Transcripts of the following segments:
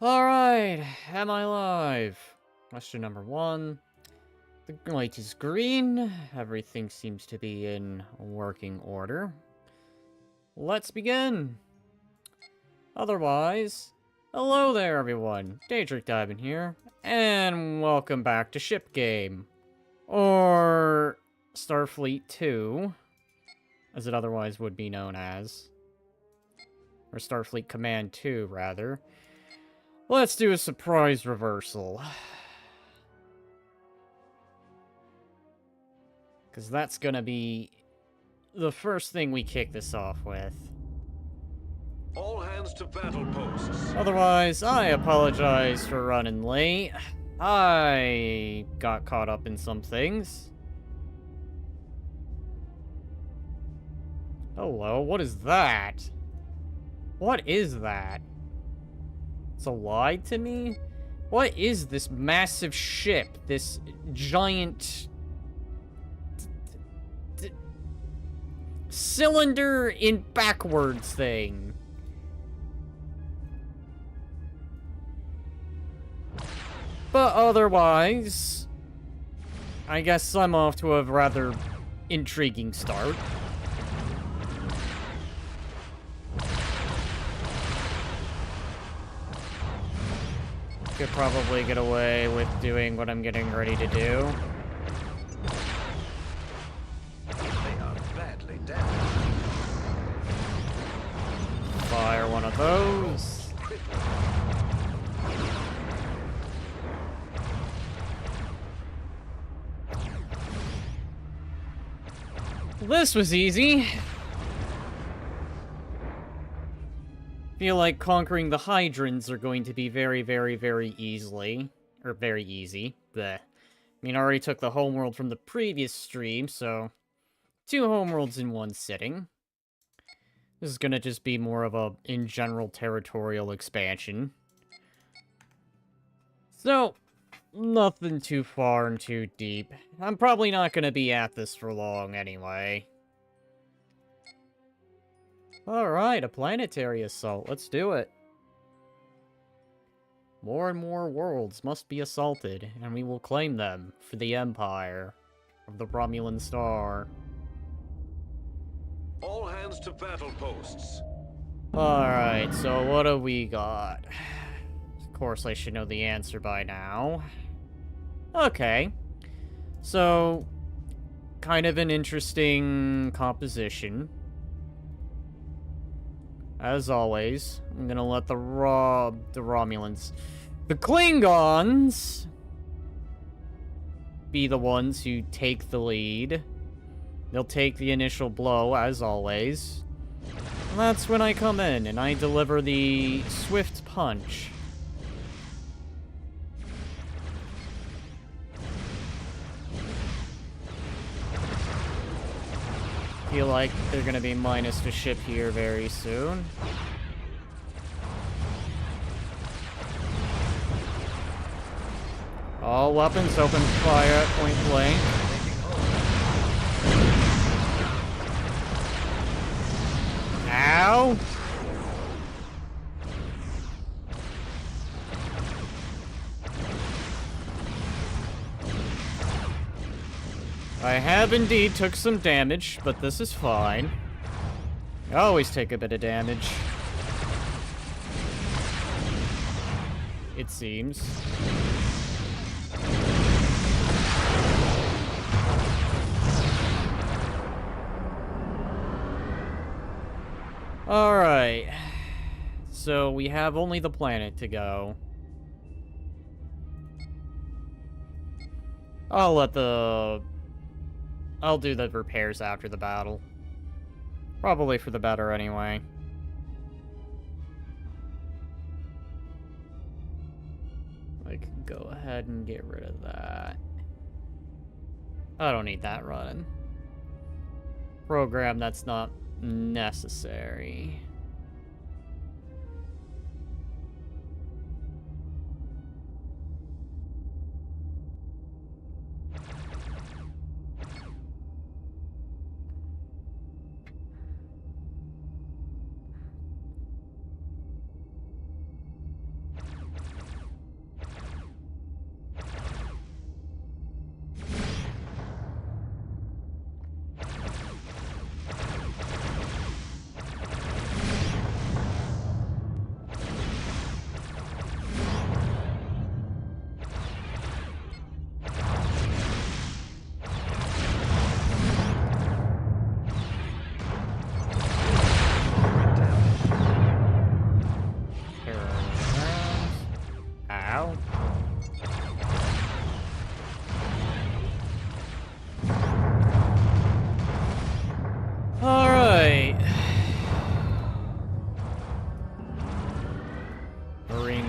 Alright, am I live? Question number 1. The light is green. Everything seems to be in working order. Let's begin! Otherwise, hello there everyone, Daedric Diamond here, and welcome back to Ship Game. Or Starfleet 2, as it otherwise would be known as. Or Starfleet Command 2, rather. Let's do a surprise reversal. Because that's gonna be the first thing we kick this off with. All hands to battle posts. Otherwise, I apologize for running late. I got caught up in some things. Hello, what is that? What is that? It's a lie to me? What is this massive ship? This giant... cylinder in backwards thing? But otherwise, I guess I'm off to a rather intriguing start. Could probably get away with doing what I'm getting ready to do. They are badly damaged. Fire one of those. This was easy. Feel like conquering the Hydrans are going to be very, very, very easy. Bleh. I mean, I already took the homeworld from the previous stream, so 2 homeworlds in one sitting. This is gonna just be more of a, in general, territorial expansion. So, nothing too far and too deep. I'm probably not gonna be at this for long anyway. Alright, a planetary assault. Let's do it. More and more worlds must be assaulted, and we will claim them for the Empire of the Romulan Star. All hands to battle posts. Alright, so what do we got? Of course I should know the answer by now. Okay. So, kind of an interesting composition. As always, I'm gonna let the Romulans, the Klingons, be the ones who take the lead. They'll take the initial blow, as always. And that's when I come in, and I deliver the swift punch. Feel like they're gonna be minus a ship here very soon. All weapons open fire at point blank. Ow! I have indeed took some damage, but this is fine. I always take a bit of damage. It seems. Alright. So we have only the planet to go. I'll do the repairs after the battle. Probably for the better anyway. I can go ahead and get rid of that. I don't need that running. Program that's not necessary.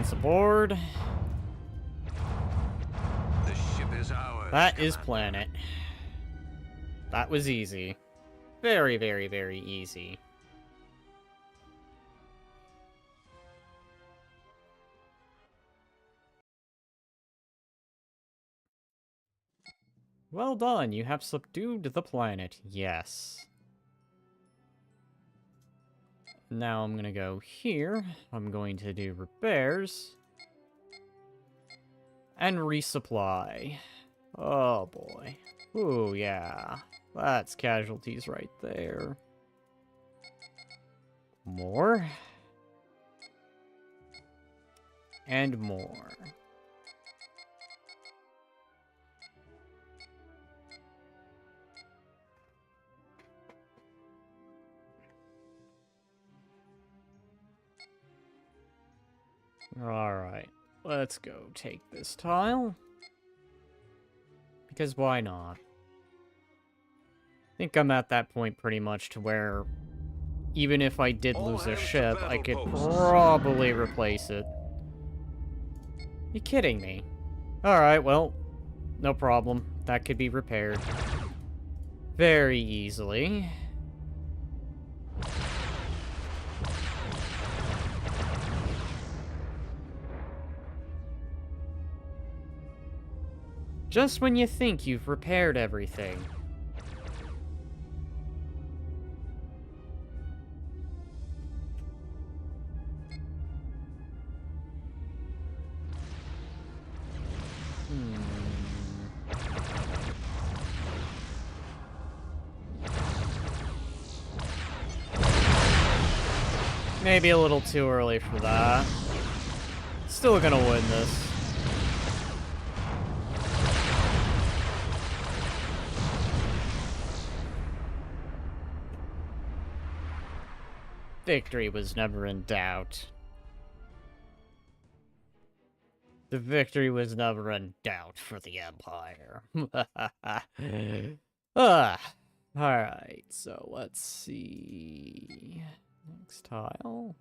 Maintenance aboard. The ship is ours. That is Commander. planet. That was easy. Very, very, very easy. Well done, you have subdued the planet. Yes. Now I'm gonna go here. I'm going to do repairs. And resupply. Oh boy. Ooh, yeah. That's casualties right there. More. And more. Alright, let's go take this tile. Because why not? I think I'm at that point pretty much to where even if I did All lose a hands to ship, I battle could posts. probably replace it. You kidding me? Alright, well, no problem. That could be repaired. Very easily. Just when you think you've repaired everything. Maybe a little too early for that. Still gonna win this. Victory was never in doubt. The victory was never in doubt for the Empire. Alright, so let's see. Next tile.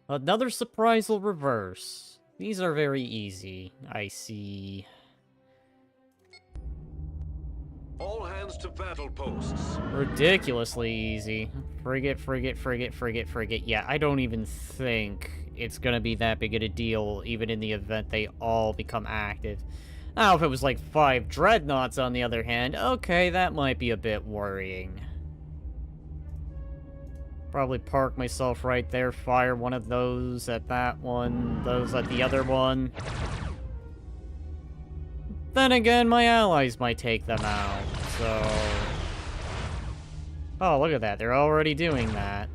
Another surprisal reverse. These are very easy, I see. All hands to battle posts. Ridiculously easy. Frigate, frigate, frigate, frigate, frigate. Yeah, I don't even think it's gonna be that big of a deal, even in the event they all become active. Now, if it was like 5 dreadnoughts, on the other hand, okay, that might be a bit worrying. Probably park myself right there, fire one of those at that one, those at the other one. Then again, my allies might take them out, so... Oh, look at that, they're already doing that.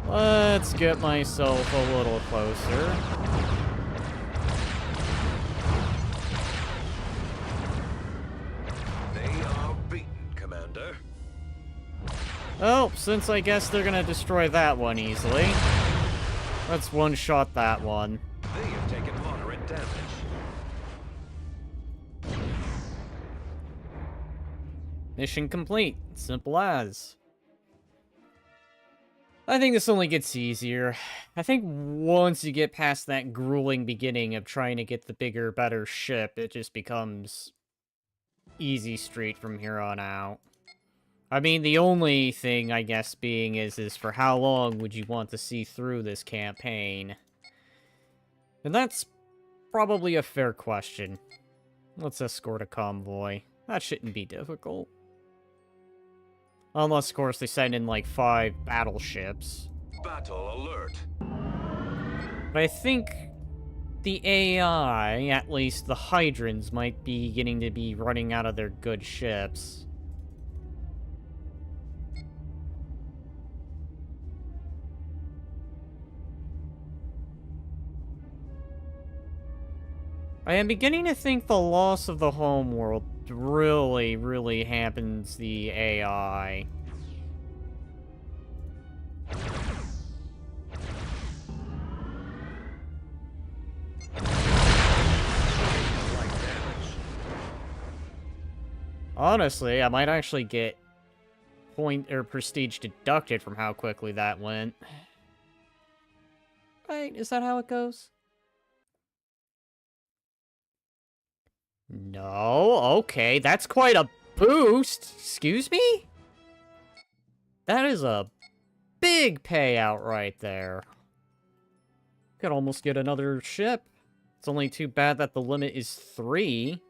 Let's get myself a little closer. They are beaten, Commander. Oh, since I guess they're gonna destroy that one easily. Let's one-shot that one. They have taken moderate damage. Mission complete. Simple as. I think this only gets easier. I think once you get past that grueling beginning of trying to get the bigger, better ship, it just becomes easy street from here on out. I mean, the only thing, I guess, being is for how long would you want to see through this campaign? And that's probably a fair question. Let's escort a convoy. That shouldn't be difficult. Unless, of course, they send in, like, 5 battleships. Battle alert. But I think the AI, at least the Hydrans, might be getting to be running out of their good ships. I am beginning to think the loss of the homeworld really happens the AI. Honestly, I might actually get point or prestige deducted from how quickly that went. Right? Is that how it goes? No, okay, that's quite a boost. Excuse me? That is a big payout right there. Could almost get another ship. It's only too bad that the limit is 3.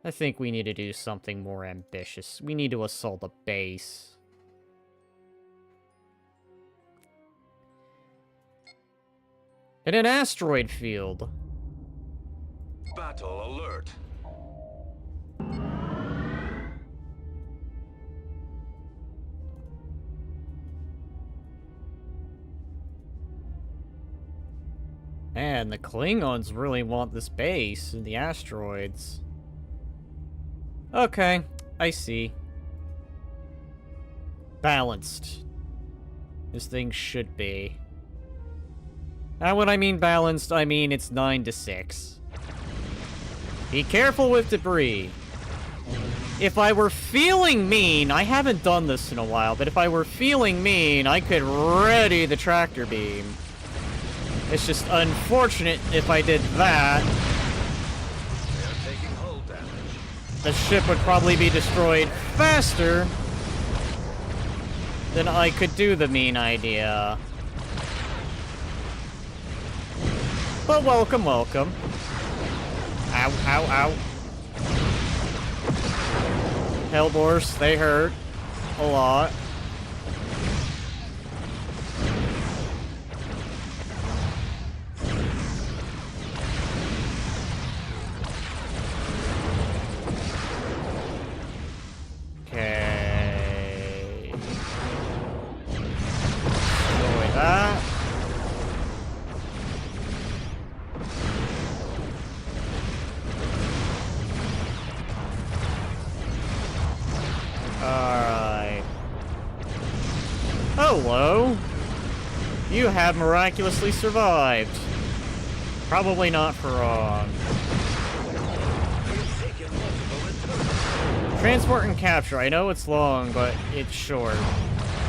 I think we need to do something more ambitious. We need to assault a base. In an asteroid field. Battle alert. Man, the Klingons really want this base in the asteroids. Okay, I see. Balanced. This thing should be. Now, when I mean balanced, I mean it's 9-6. Be careful with debris. If I were feeling mean, I haven't done this in a while, but if I were feeling mean, I could ready the tractor beam. It's just unfortunate if I did that. They are taking hull damage. The ship would probably be destroyed faster than I could do the mean idea. But welcome, welcome. Ow, ow, ow. Hellbors, they hurt a lot. Okay. Destroy that. Alright. Hello. You have miraculously survived. Probably not for long. We've taken multiple interdicts. Transport and capture. I know it's long, but it's short.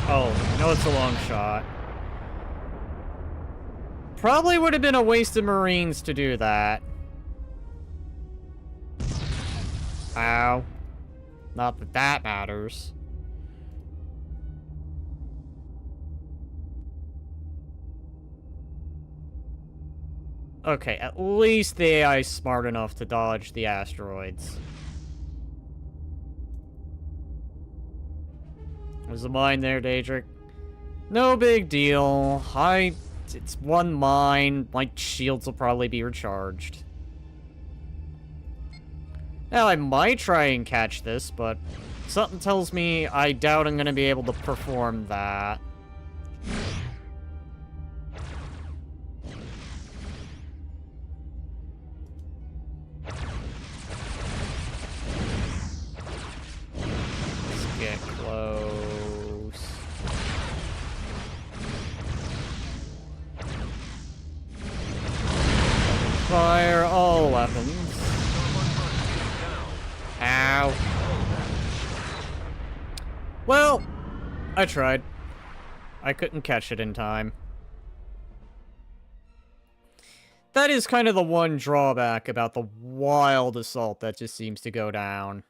Oh, I know it's a long shot. Probably would have been a waste of Marines to do that. Ow. Not that that matters. Okay, at least the AI's smart enough to dodge the asteroids. There's a mine there, Daedric. No big deal. It's one mine. My shields will probably be recharged. Now, I might try and catch this, but something tells me I doubt I'm going to be able to perform that. Let's get close. Fire all weapons. Ow. Well, I tried. I couldn't catch it in time. That is kind of the one drawback about the wild assault that just seems to go down.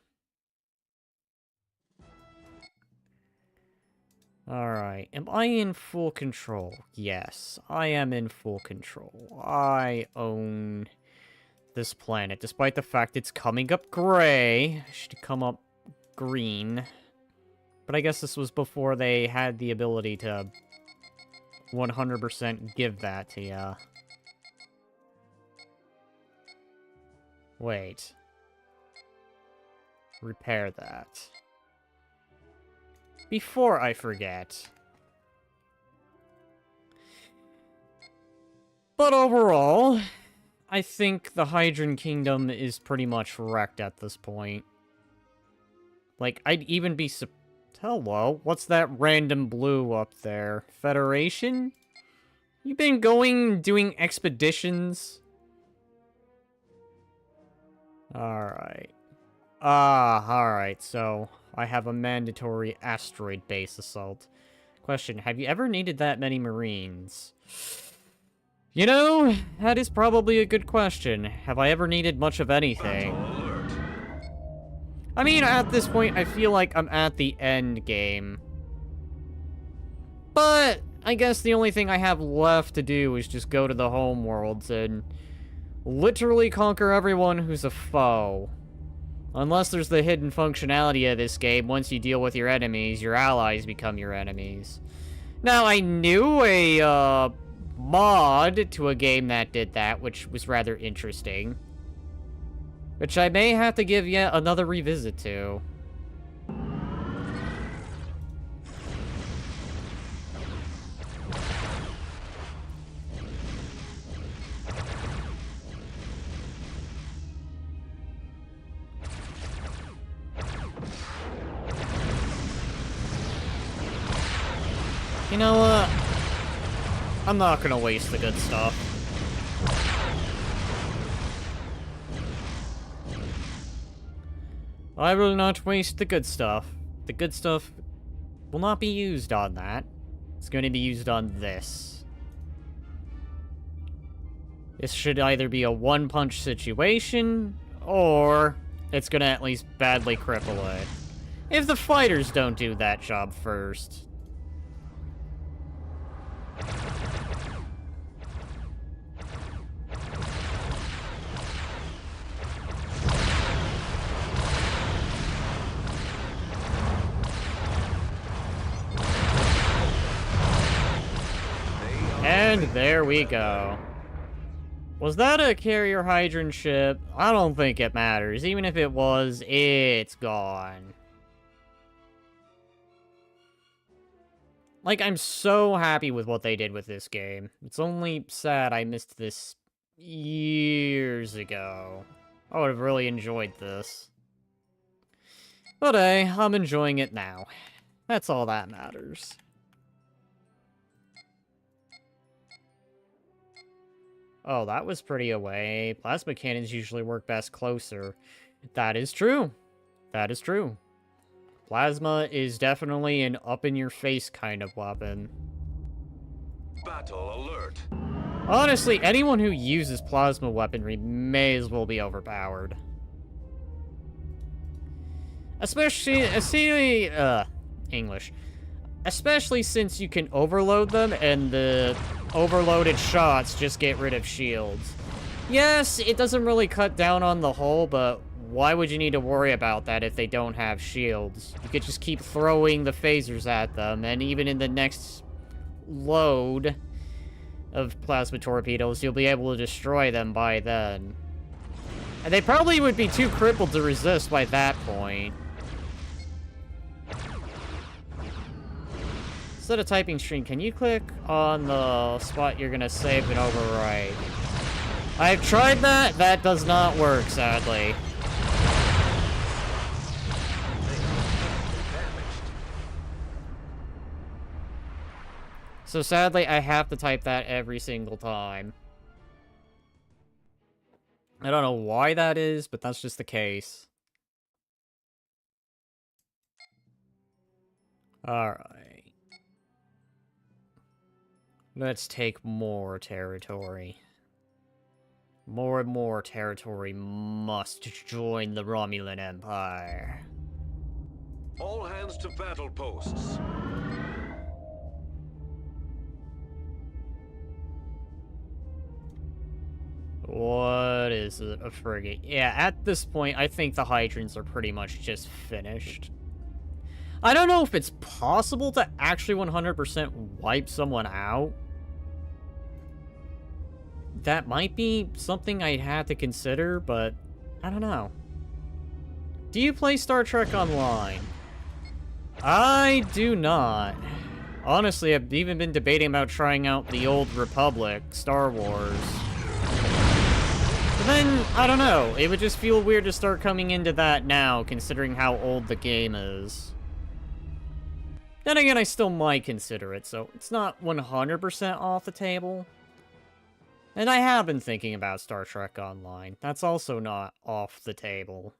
Alright, am I in full control? Yes, I am in full control. I own this planet, despite the fact it's coming up gray. It should come up green. But I guess this was before they had the ability to 100% give that to ya. Wait. Repair that. Before I forget. But overall, I think the Hydran Kingdom is pretty much wrecked at this point. Like, I'd even be Hello, what's that random blue up there? Federation? You been doing expeditions? Alright. Alright, so I have a mandatory asteroid base assault. Question, have you ever needed that many Marines? You know, that is probably a good question. Have I ever needed much of anything? Battle alert. I mean, at this point, I feel like I'm at the end game. But I guess the only thing I have left to do is just go to the homeworlds and literally conquer everyone who's a foe. Unless there's the hidden functionality of this game, once you deal with your enemies, your allies become your enemies. Now, I knew a mod to a game that did that, which was rather interesting. Which I may have to give yet another revisit to. You know what? I'm not gonna waste the good stuff. I will not waste the good stuff. The good stuff will not be used on that. It's going to be used on this. This should either be a one-punch situation, or it's going to at least badly cripple it. If the fighters don't do that job first. And there we go. Was that a carrier Hydran ship? I don't think it matters. Even if it was, it's gone. Like, I'm so happy with what they did with this game. It's only sad I missed this years ago. I would have really enjoyed this. But hey, I'm enjoying it now. That's all that matters. Oh, that was pretty away. Plasma cannons usually work best closer. That is true. That is true. Plasma is definitely an up-in-your-face kind of weapon. Battle alert. Honestly, anyone who uses plasma weaponry may as well be overpowered. Especially English. Especially since you can overload them, and the overloaded shots just get rid of shields. Yes, it doesn't really cut down on the hull, but why would you need to worry about that if they don't have shields? You could just keep throwing the phasers at them, and even in the next load of plasma torpedoes, you'll be able to destroy them by then. And they probably would be too crippled to resist by that point. Instead of typing stream, can you click on the spot you're gonna save and overwrite? I've tried that. That does not work, sadly. So sadly, I have to type that every single time. I don't know why that is, but that's just the case. Alright. Let's take more territory. More and more territory must join the Romulan Empire. All hands to battle posts. What is it? A frigate? Yeah, at this point, I think the Hydrans are pretty much just finished. I don't know if it's possible to actually 100% wipe someone out. That might be something I'd have to consider, but I don't know. Do you play Star Trek Online? I do not. Honestly, I've even been debating about trying out the Old Republic, Star Wars. But then, I don't know, it would just feel weird to start coming into that now, considering how old the game is. Then again, I still might consider it, so it's not 100% off the table. And I have been thinking about Star Trek Online. That's also not off the table.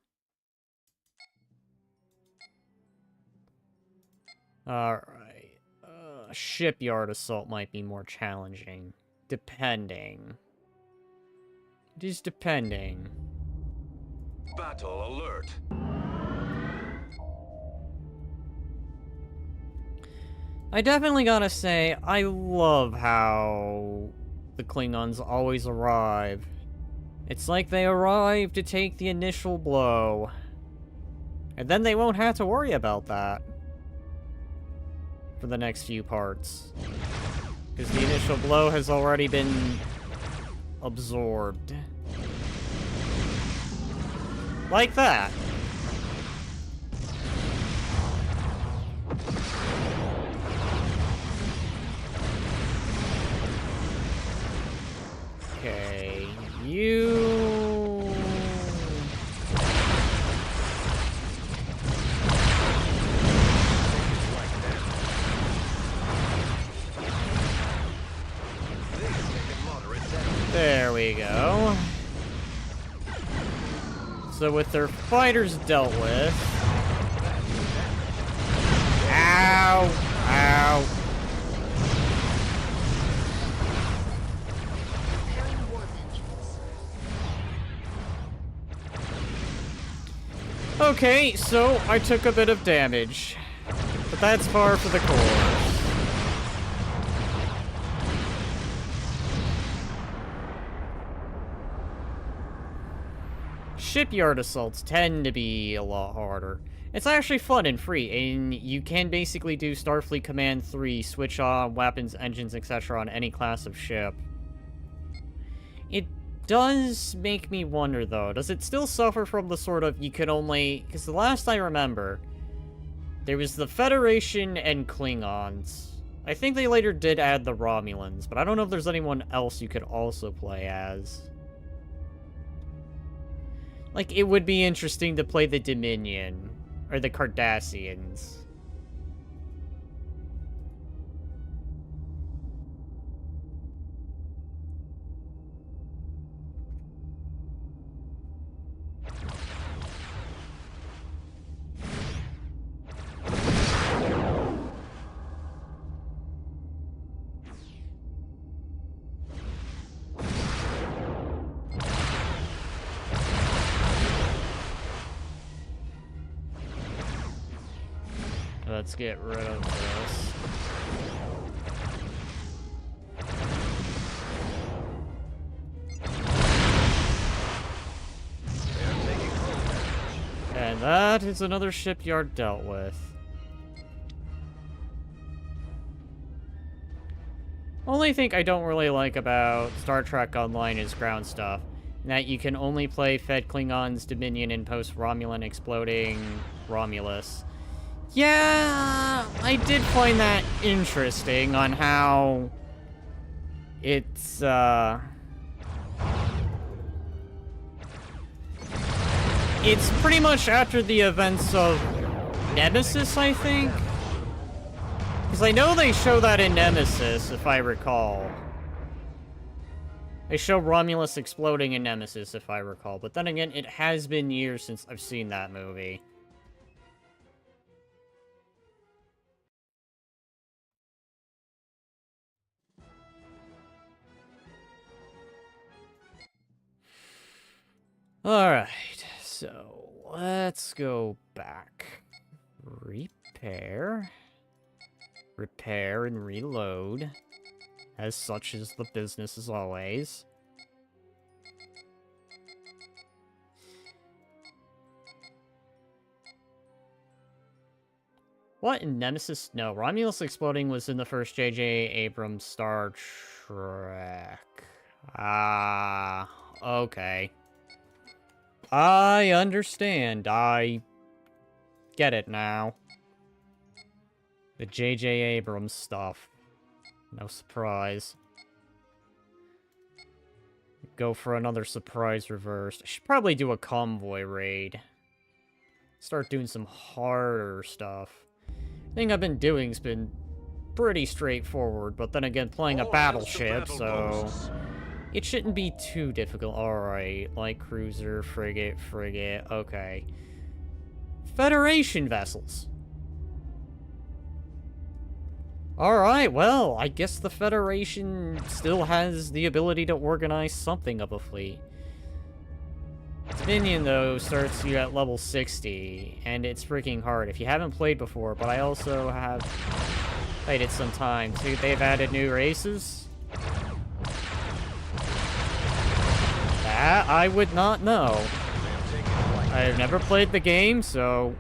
Alright. Shipyard assault might be more challenging. Depending. Just depending. Battle alert. I definitely gotta say, I love how the Klingons always arrive. It's like they arrive to take the initial blow. And then they won't have to worry about that for the next few parts. Because the initial blow has already been absorbed. Like that. Okay, you... There we go. So with their fighters dealt with... Ow! Ow! Okay, so I took a bit of damage. But that's par for the course. Shipyard assaults tend to be a lot harder. It's actually fun and free, and you can basically do Starfleet Command 3, switch on weapons, engines, etc. on any class of ship. It does make me wonder, though, does it still suffer from the sort of, you can only... Because the last I remember, there was the Federation and Klingons. I think they later did add the Romulans, but I don't know if there's anyone else you could also play as. Like, it would be interesting to play the Dominion, or the Cardassians. Let's get rid of this. And that is another shipyard dealt with. Only thing I don't really like about Star Trek Online is ground stuff. That you can only play Fed Klingons, Dominion, and post-Romulan exploding Romulus. Yeah, I did find that interesting on how it's, it's pretty much after the events of Nemesis, I think? Because I know they show that in Nemesis, if I recall. They show Romulus exploding in Nemesis, if I recall. But then again, it has been years since I've seen that movie. Alright, so let's go back. Repair. Repair and reload. As such is the business as always. What, in Nemesis? No, Romulus exploding was in the first J.J. Abrams Star Trek. Ah, okay. I understand. I get it now. The J.J. Abrams stuff. No surprise. Go for another surprise reversed. I should probably do a convoy raid. Start doing some harder stuff. The thing I've been doing's been pretty straightforward, but then again, playing a battleship, so... It shouldn't be too difficult. Alright, light cruiser, frigate, okay. Federation vessels. Alright, well, I guess the Federation still has the ability to organize something of a fleet. Dominion, though, starts you at level 60, and it's freaking hard if you haven't played before, but I also have played it some time, too. They've added new races. That I would not know. I've never played the game, so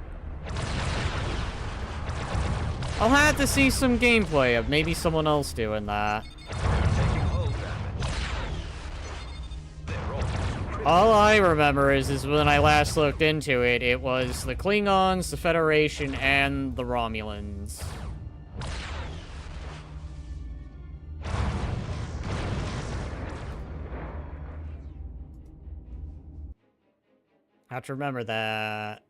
I'll have to see some gameplay of maybe someone else doing that. All I remember is when I last looked into it, it was the Klingons, the Federation, and the Romulans. Have to remember that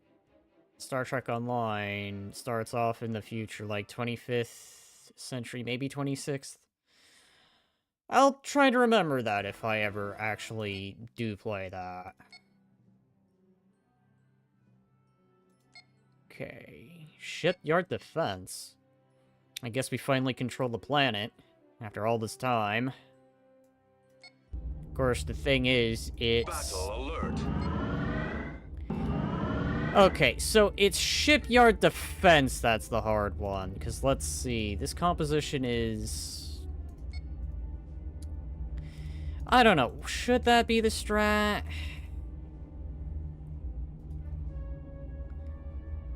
Star Trek Online starts off in the future, like 25th century, maybe 26th. I'll try to remember that if I ever actually do play that. Okay, shipyard defense. I guess we finally control the planet after all this time. Of course, the thing is, it's... Battle alert. Okay, so it's shipyard defense that's the hard one, because let's see, this composition is... I don't know, should that be the strat?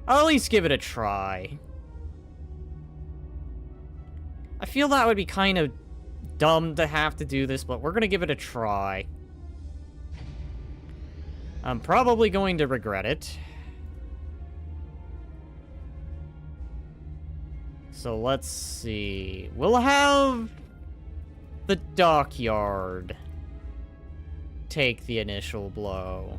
I'll at least give it a try. I feel that would be kind of dumb to have to do this, but we're gonna give it a try. I'm probably going to regret it. So let's see. We'll have the dockyard take the initial blow.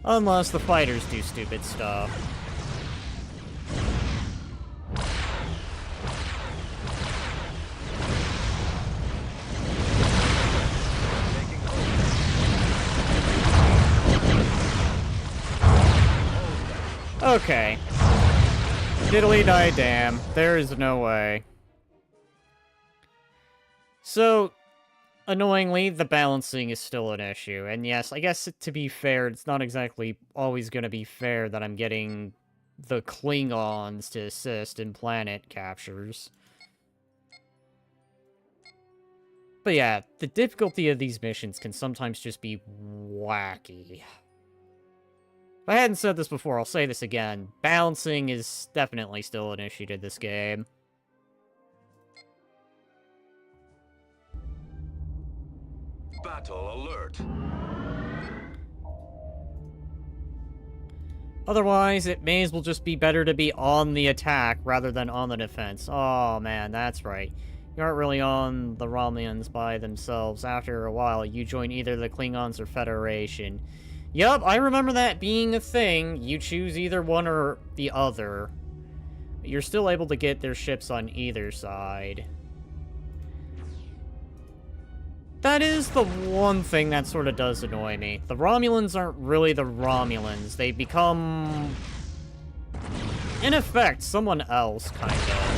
Unless the fighters do stupid stuff. Okay. Diddly die damn. There is no way. So, annoyingly, the balancing is still an issue. And yes, I guess to be fair, it's not exactly always going to be fair that I'm getting the Klingons to assist in planet captures. But yeah, the difficulty of these missions can sometimes just be wacky. If I hadn't said this before, I'll say this again. Balancing is definitely still an issue to this game. Battle alert. Otherwise, it may as well just be better to be on the attack rather than on the defense. Oh man, that's right. You aren't really on the Romulans by themselves. After a while, you join either the Klingons or Federation. Yup, I remember that being a thing. You choose either one or the other. But you're still able to get their ships on either side. That is the one thing that sort of does annoy me. The Romulans aren't really the Romulans. They become, in effect, someone else, kind of.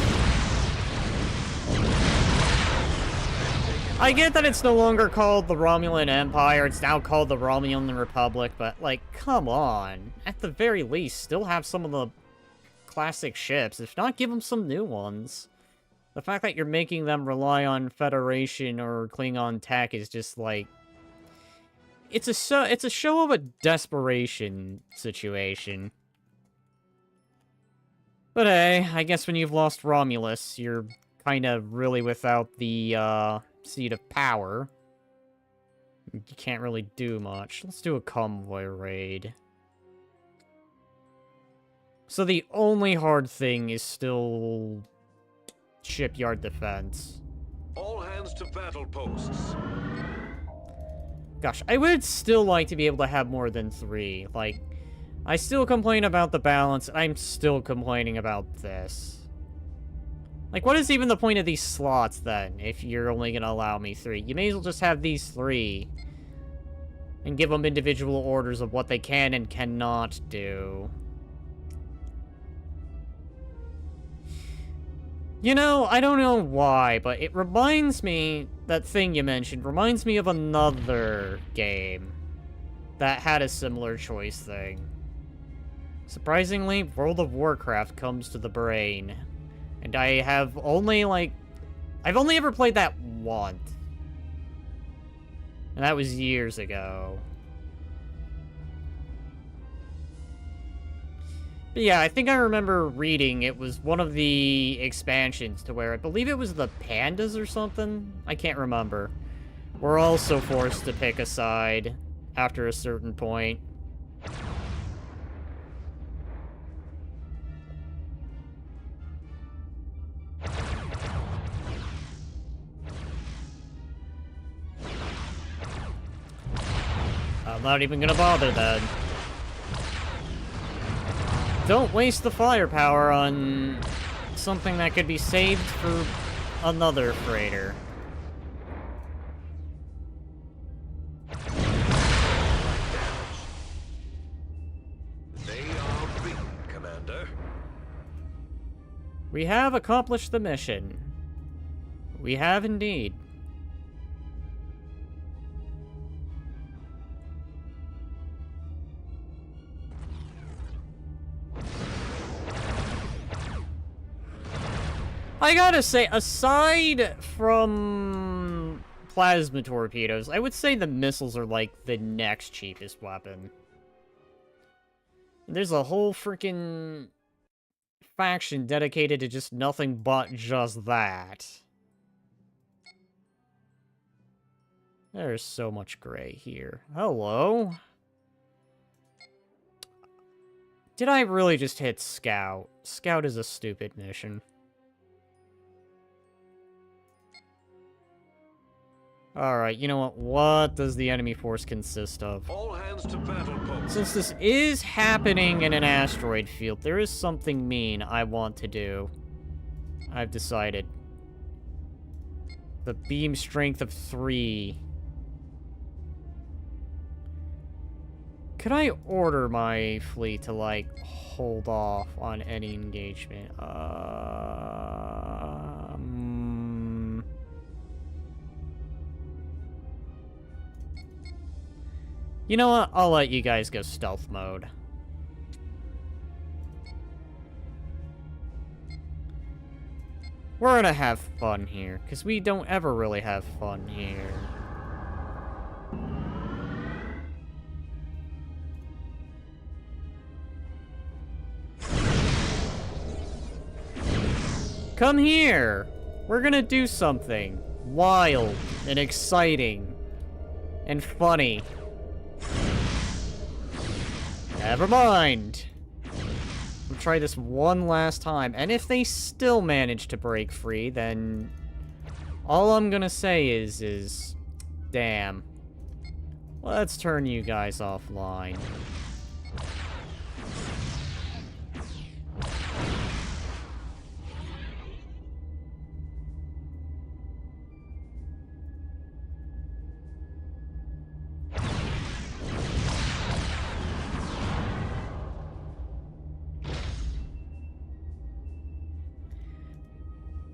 I get that it's no longer called the Romulan Empire, it's now called the Romulan Republic, but, like, come on. At the very least, still have some of the classic ships. If not, give them some new ones. The fact that you're making them rely on Federation or Klingon tech is just, like... It's a show of a desperation situation. But hey, I guess when you've lost Romulus, you're kind of really without the, seat of power. You can't really do much. Let's do a convoy raid. So the only hard thing is still shipyard defense. All hands to battle posts. Gosh, I would still like to be able to have more than 3. Like, I still complain about the balance, I'm still complaining about this. Like, what is even the point of these slots, then, if you're only gonna allow me 3? You may as well just have these 3. And give them individual orders of what they can and cannot do. You know, I don't know why, but it reminds me, that thing you mentioned, reminds me of another game that had a similar choice thing. Surprisingly, World of Warcraft comes to the brain. And I have only, like... I've only ever played that once. And that was years ago. But yeah, I think I remember reading it was one of the expansions to where I believe it was the pandas or something. I can't remember. We're also forced to pick a side after a certain point. I'm not even gonna bother then. Don't waste the firepower on something that could be saved for another freighter. They are beaten, Commander. We have accomplished the mission. We have indeed. I gotta say, aside from plasma torpedoes, I would say the missiles are like the next cheapest weapon. There's a whole freaking faction dedicated to just nothing but just that. There's so much gray here. Hello? Did I really just hit Scout? Scout is a stupid mission. Alright, you know what? What does the enemy force consist of? All hands to battle post. Since this is happening in an asteroid field, there is something mean I want to do. I've decided. The beam strength of 3. Could I order my fleet to, like, hold off on any engagement? You know what? I'll let you guys go stealth mode. We're gonna have fun here, because we don't ever really have fun here. Come here! We're gonna do something wild and exciting and funny. Never mind. We'll try this one last time, and if they still manage to break free, then all I'm gonna say is damn. Let's turn you guys offline.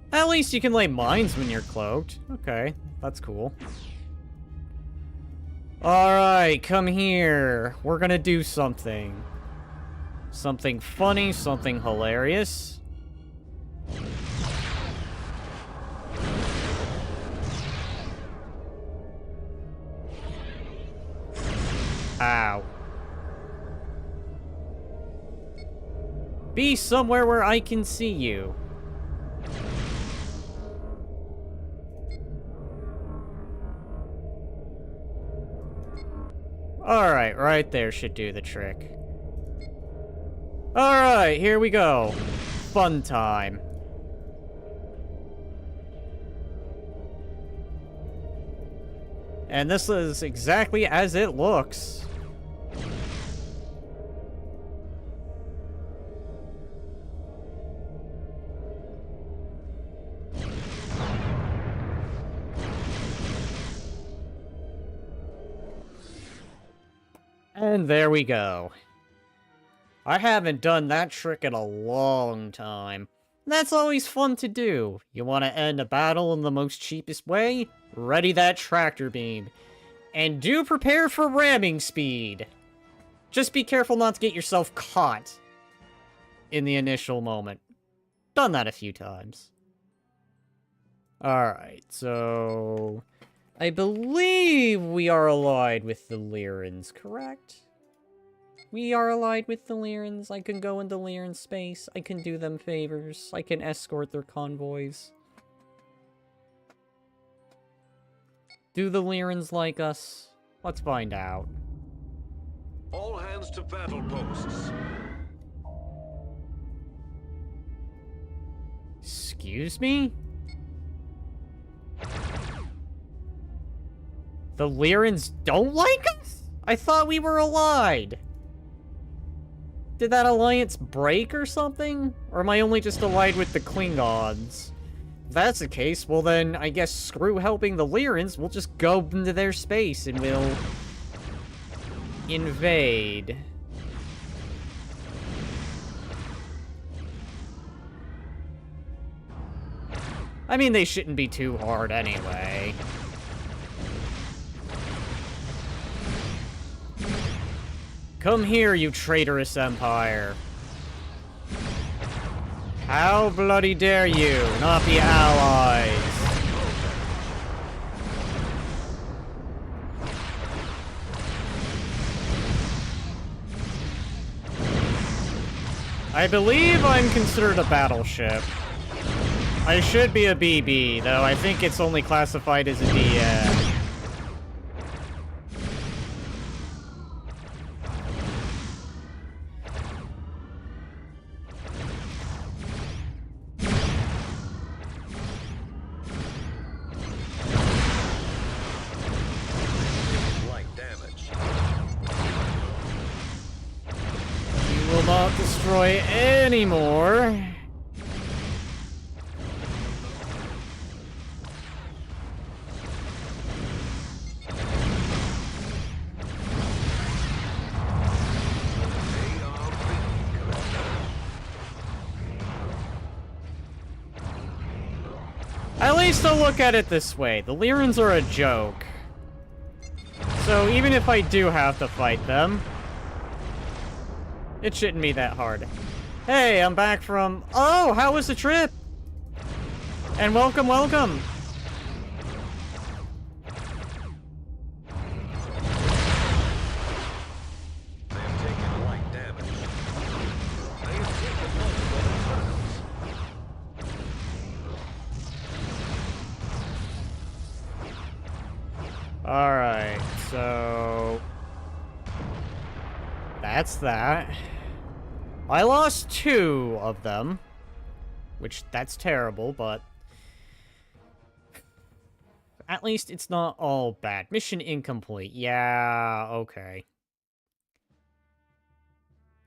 At least you can lay mines when you're cloaked. Okay, that's cool. Alright, come here. We're gonna do something. Something funny, something hilarious. Ow. Be somewhere where I can see you. Alright, right there should do the trick. Alright, here we go. Fun time. And this is exactly as it looks. And there we go. I haven't done that trick in a long time. That's always fun to do. You want to end a battle in the most cheapest way? Ready that tractor beam. And do prepare for ramming speed. Just be careful not to get yourself caught in the initial moment. Done that a few times. Alright, so... I believe we are allied with the Lyrans, correct? We are allied with the Lyrans. I can go into Lyran space. I can do them favors. I can escort their convoys. Do the Lyrans like us? Let's find out. All hands to battle posts. Excuse me? The Lyrans don't like us? I thought we were allied. Did that alliance break or something? Or am I only just allied with the Klingons? If that's the case, well then, I guess screw helping the Lyrans. We'll just go into their space and we'll... invade. I mean, they shouldn't be too hard anyway. Come here, you traitorous Empire. How bloody dare you not be allies? I believe I'm considered a battleship. I should be a BB, though I think it's only classified as a DM. Not destroy anymore. At least I'll look at it this way. The Lyrans are a joke. So even if I do have to fight them, it shouldn't be that hard. Hey, I'm back from... Oh, how was the trip? And welcome, welcome. They have taken light damage. They have taken multiple turns. Alright, so... that's that. I lost 2 of them. Which, that's terrible, but... at least it's not all bad. Mission incomplete. Yeah, okay.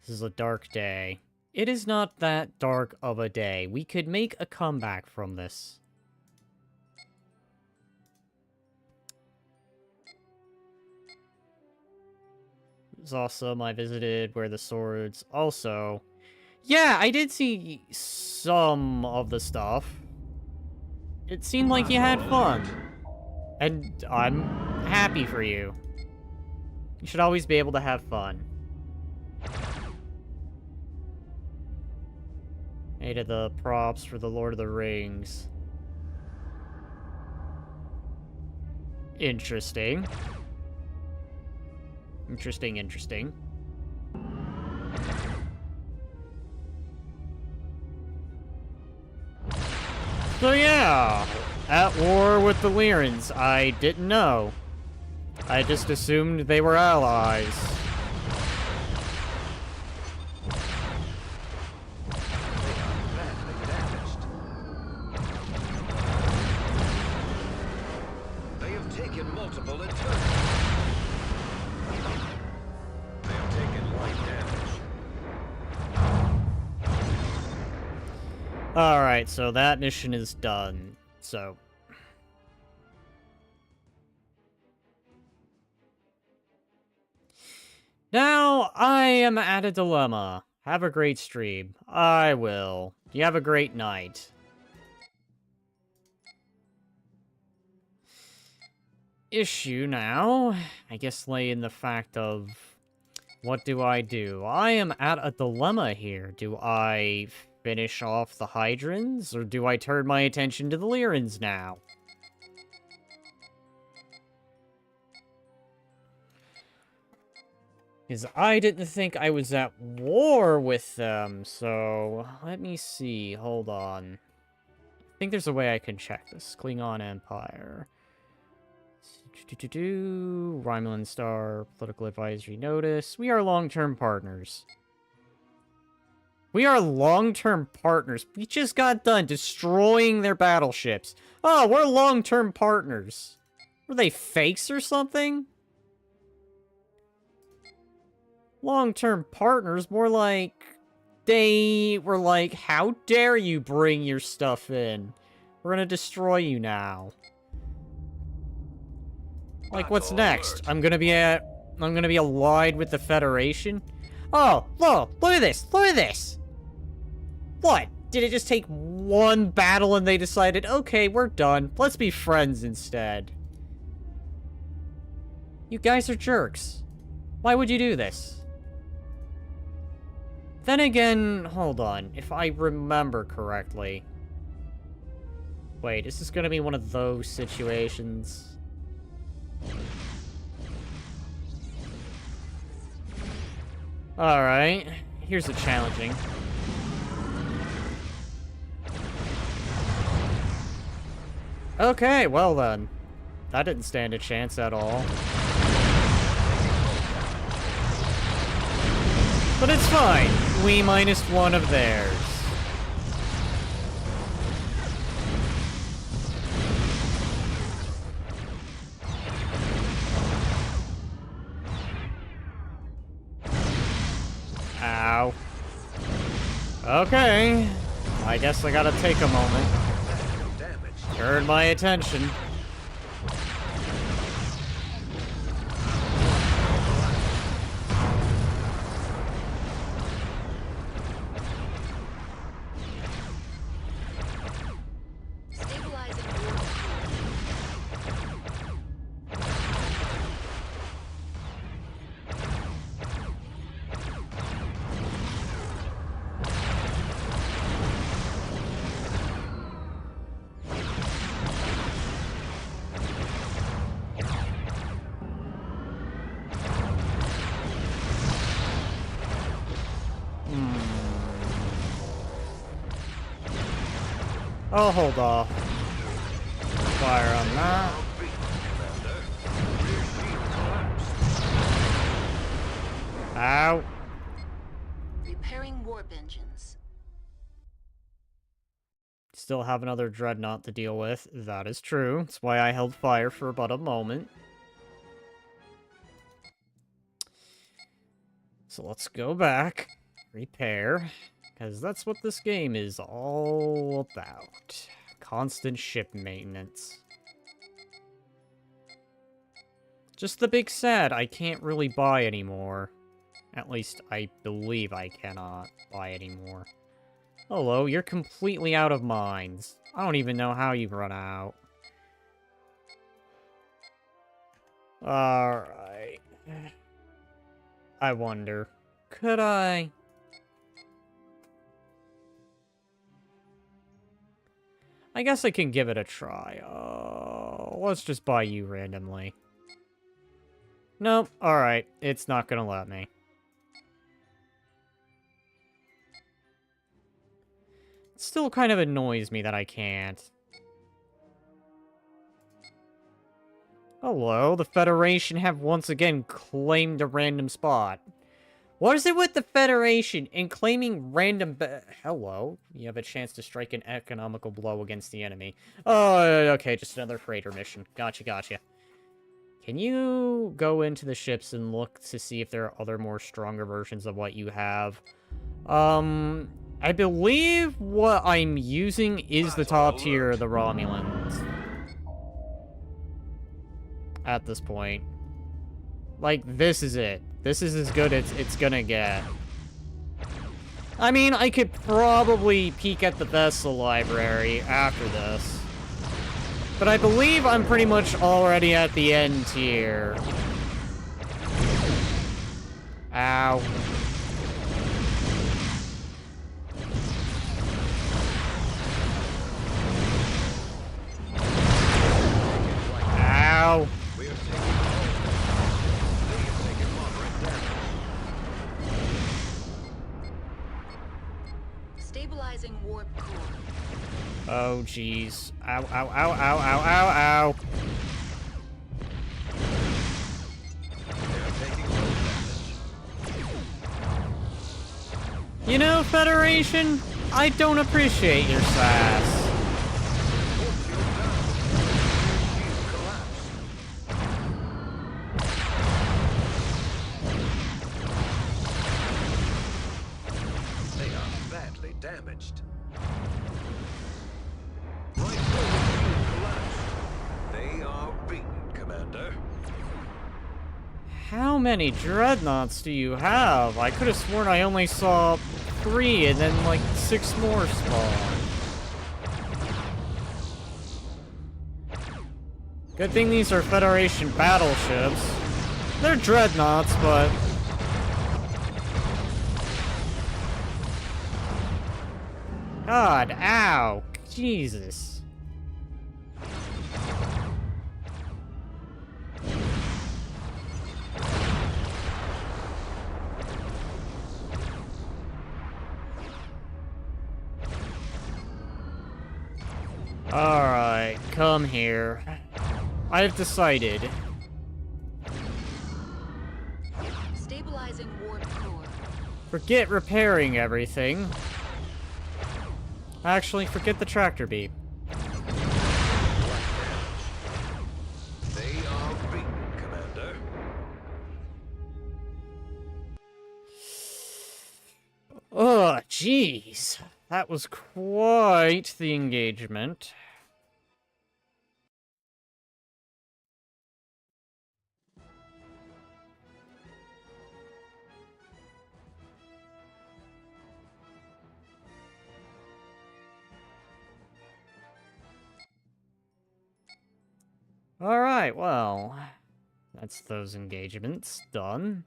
This is a dark day. It is not that dark of a day. We could make a comeback from this. It was awesome. I visited where the swords also... yeah, I did see some of the stuff. It seemed like you had fun. And I'm happy for you. You should always be able to have fun. Made of the props for the Lord of the Rings. Interesting. Interesting, interesting. So yeah, at war with the Lyrans. I didn't know. I just assumed they were allies. They have taken multiple attacks. They have taken light damage. Alright, so that mission is done. So... Now, I am at a dilemma. Have a great stream. I will. You have a great night. Issue now, I guess, lay in the fact of... What do? I am at a dilemma here. Do I finish off the Hydrans, or do I turn my attention to the Lyrans now? Because I didn't think I was at war with them, so... Let me see, hold on. I think there's a way I can check this. Klingon Empire. Romulan Star Political Advisory Notice. We are long-term partners. We are long-term partners. We just got done destroying their battleships. Oh, we're long-term partners. Were they fakes or something? Long-term partners? More like... They were like, how dare you bring your stuff in? We're gonna destroy you now. Like, what's next? I'm gonna be allied with the Federation? Oh, look at this! Look at this! What? Did it just take one battle and they decided, okay, we're done. Let's be friends instead. You guys are jerks. Why would you do this? Then again, hold on. If I remember correctly... Wait, is this gonna be one of those situations? Alright, here's a challenging. Okay, well then. That didn't stand a chance at all. But it's fine. We minus one of theirs. Ow. Okay. I guess I gotta take a moment. Turn my attention. I'll hold off. Fire on that. Ow. Repairing warp engines. Still have another dreadnought to deal with. That is true. That's why I held fire for about a moment. So let's go back. Repair. Because that's what this game is all about. Constant ship maintenance. Just the big sad, I can't really buy anymore. At least, I believe I cannot buy anymore. Hello, you're completely out of mines. I don't even know how you've run out. Alright. I wonder, could I... I guess I can give it a try. Let's just buy you randomly. Nope, alright. It's not gonna let me. It still kind of annoys me that I can't. Hello, the Federation have once again claimed a random spot. What is it with the Federation and claiming random... Hello, you have a chance to strike an economical blow against the enemy. Oh, okay, just another freighter mission. Gotcha. Can you go into the ships and look to see if there are other more stronger versions of what you have? I believe what I'm using is the top tier of the Romulans. At this point. Like, this is it. This is as good as it's gonna get. I mean, I could probably peek at the vessel library after this. But I believe I'm pretty much already at the end here. Ow. Ow. We are taking they have taken moderate damage. Stabilizing warp core. Oh, jeez. Ow, ow, ow, ow, ow, ow, ow. They are taking low damage. You know, Federation, I don't appreciate your sass. Warp shield down. Shield collapsed. They are badly damaged. Right forward shield collapsed. They are beaten, Commander. How many dreadnoughts do you have? I could have sworn I only saw 3 and then like 6 more spawn. Good thing these are Federation battleships. They're dreadnoughts, but... God, ow. Jesus. Alright, come here. I've decided. Stabilizing warp core. Forget repairing everything. Actually, forget the tractor beam. Black damage. They are beaten, Commander. Oh, jeez. That was quite the engagement. Alright, well, that's those engagements done.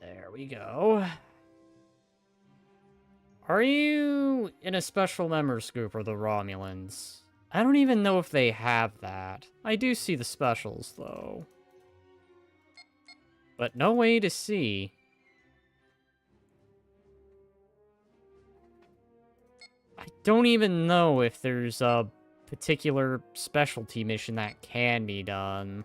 There we go. Are you in a special members group for the Romulans? I don't even know if they have that. I do see the specials, though. But no way to see. I don't even know if there's a particular specialty mission that can be done.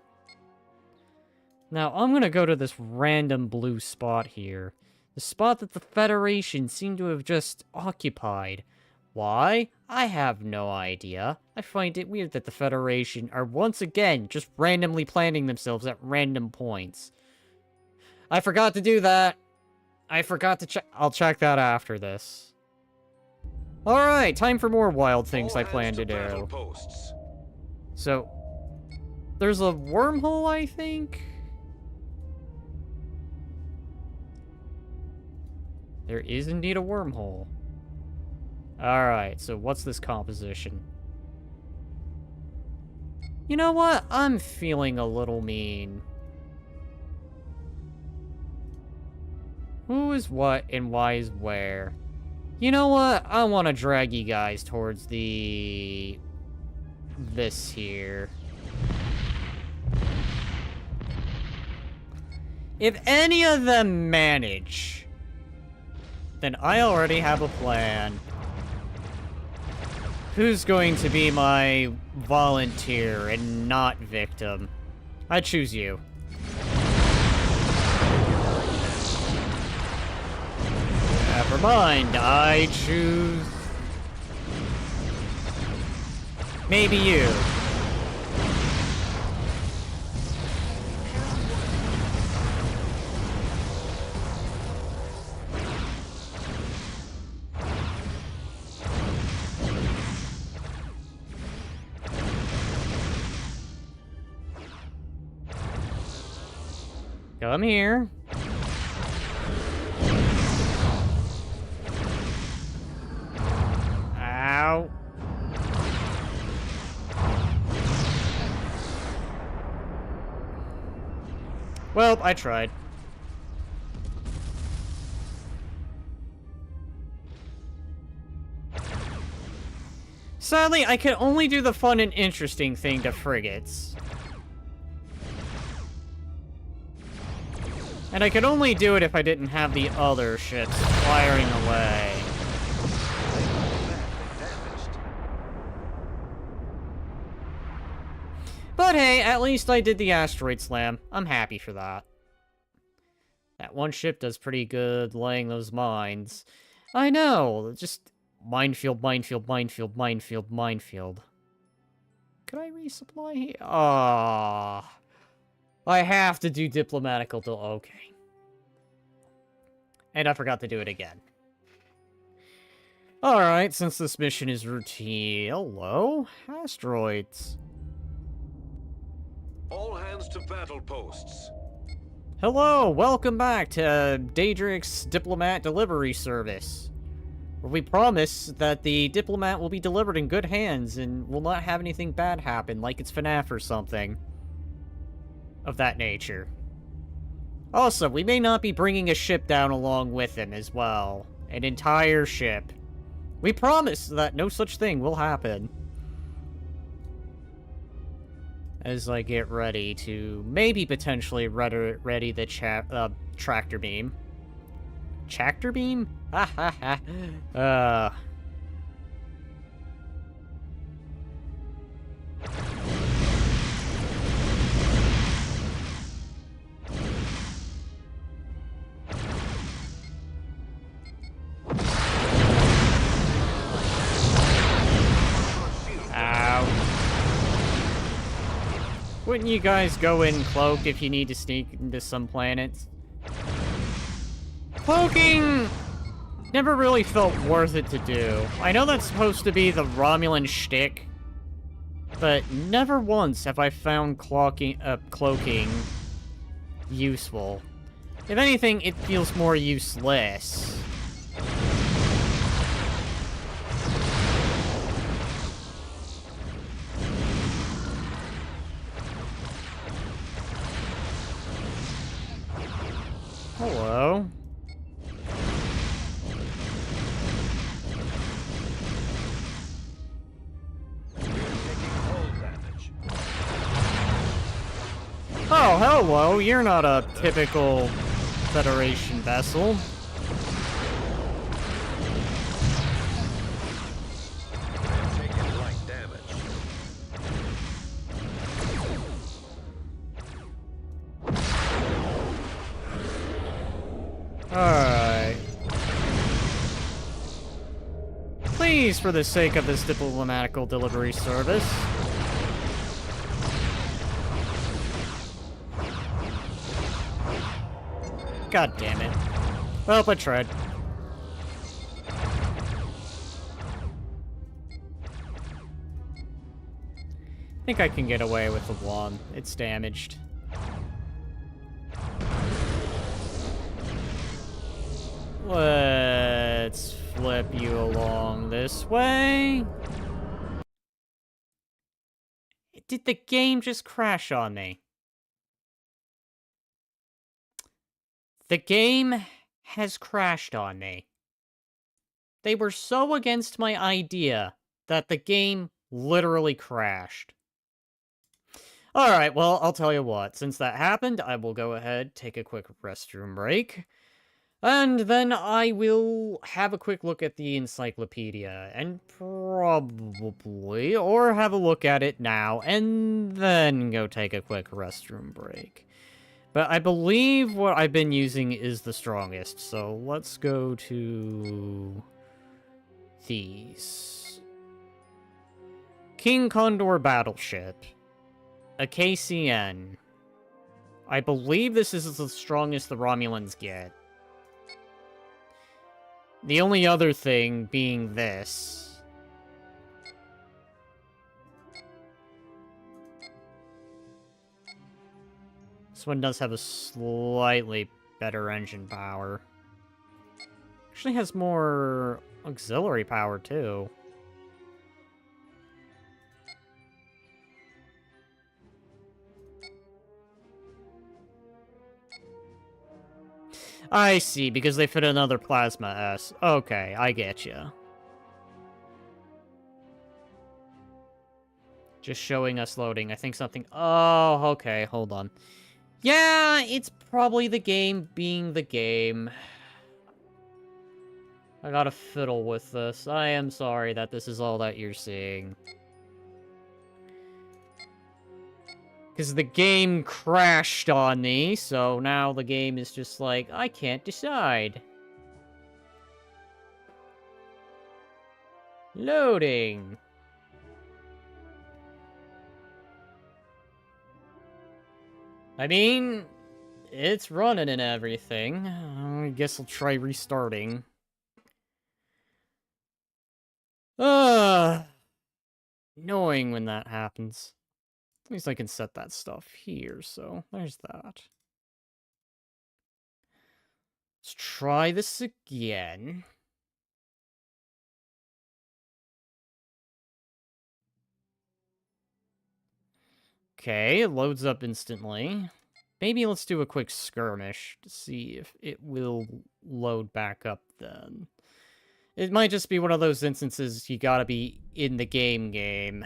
Now, I'm gonna go to this random blue spot here. The spot that the Federation seemed to have just occupied. Why? I have no idea. I find it weird that the Federation are once again just randomly planting themselves at random points. I forgot to do that. I forgot to check. I'll check that after this. Alright, time for more wild things All I plan hands to battle do. Posts. So, there's a wormhole, I think? There is indeed a wormhole. Alright, so what's this composition? You know what? I'm feeling a little mean. Who is what and why is where? You know what? I want to drag you guys towards the... this here. If any of them manage... then I already have a plan. Who's going to be my volunteer and not victim? I choose you. Never mind. I choose... maybe you. Come here. Ow. Well, I tried. Sadly, I can only do the fun and interesting thing to frigates. And I could only do it if I didn't have the other ships firing away. But hey, at least I did the asteroid slam. I'm happy for that. That one ship does pretty good laying those mines. I know, just minefield, minefield, minefield, minefield, minefield. Could I resupply here? Ah. I have to do diplomatical okay. And I forgot to do it again. Alright, since this mission is routine... Hello? Asteroids. All hands to battle posts. Hello, welcome back to Daedric's Diplomat Delivery Service. Where we promise that the diplomat will be delivered in good hands and will not have anything bad happen, like it's FNAF or something of that nature. Also, we may not be bringing a ship down along with him as well. An entire ship. We promise that no such thing will happen. As I get ready to maybe potentially ready the tractor beam. Tractor beam? Ha ha ha. Wouldn't you guys go in cloak if you need to sneak into some planets? Cloaking never really felt worth it to do. I know that's supposed to be the Romulan shtick, but never once have I found cloaking useful. If anything, it feels more useless. Hello. Oh, hello. You're not a typical Federation vessel. Taking light damage. Alright. Please, for the sake of this diplomatical delivery service. God damn it. Well, I tried. I think I can get away with the one. It's damaged. Let's flip you along this way. Did the game just crash on me? The game has crashed on me. They were so against my idea that the game literally crashed. Alright, well, I'll tell you what. Since that happened, I will go ahead, take a quick restroom break. And then I will have a quick look at the encyclopedia, and probably, or have a look at it now, and then go take a quick restroom break. But I believe what I've been using is the strongest, so let's go to these. King Condor Battleship. A KCN. I believe this is the strongest the Romulans get. The only other thing being this. This one does have a slightly better engine power. Actually has more auxiliary power, too. I see, because they fit another Plasma S. Okay, I get you. Just showing us loading. I think something... Oh, okay, hold on. Yeah, it's probably the game being the game. I gotta fiddle with this. I am sorry that this is all that you're seeing. Because the game crashed on me, so now the game is just like, I can't decide. Loading. I mean, it's running and everything. I guess I'll try restarting. Annoying when that happens. At least I can set that stuff here, so there's that. Let's try this again. Okay, it loads up instantly. Maybe let's do a quick skirmish to see if it will load back up then. It might just be one of those instances you gotta be in the game.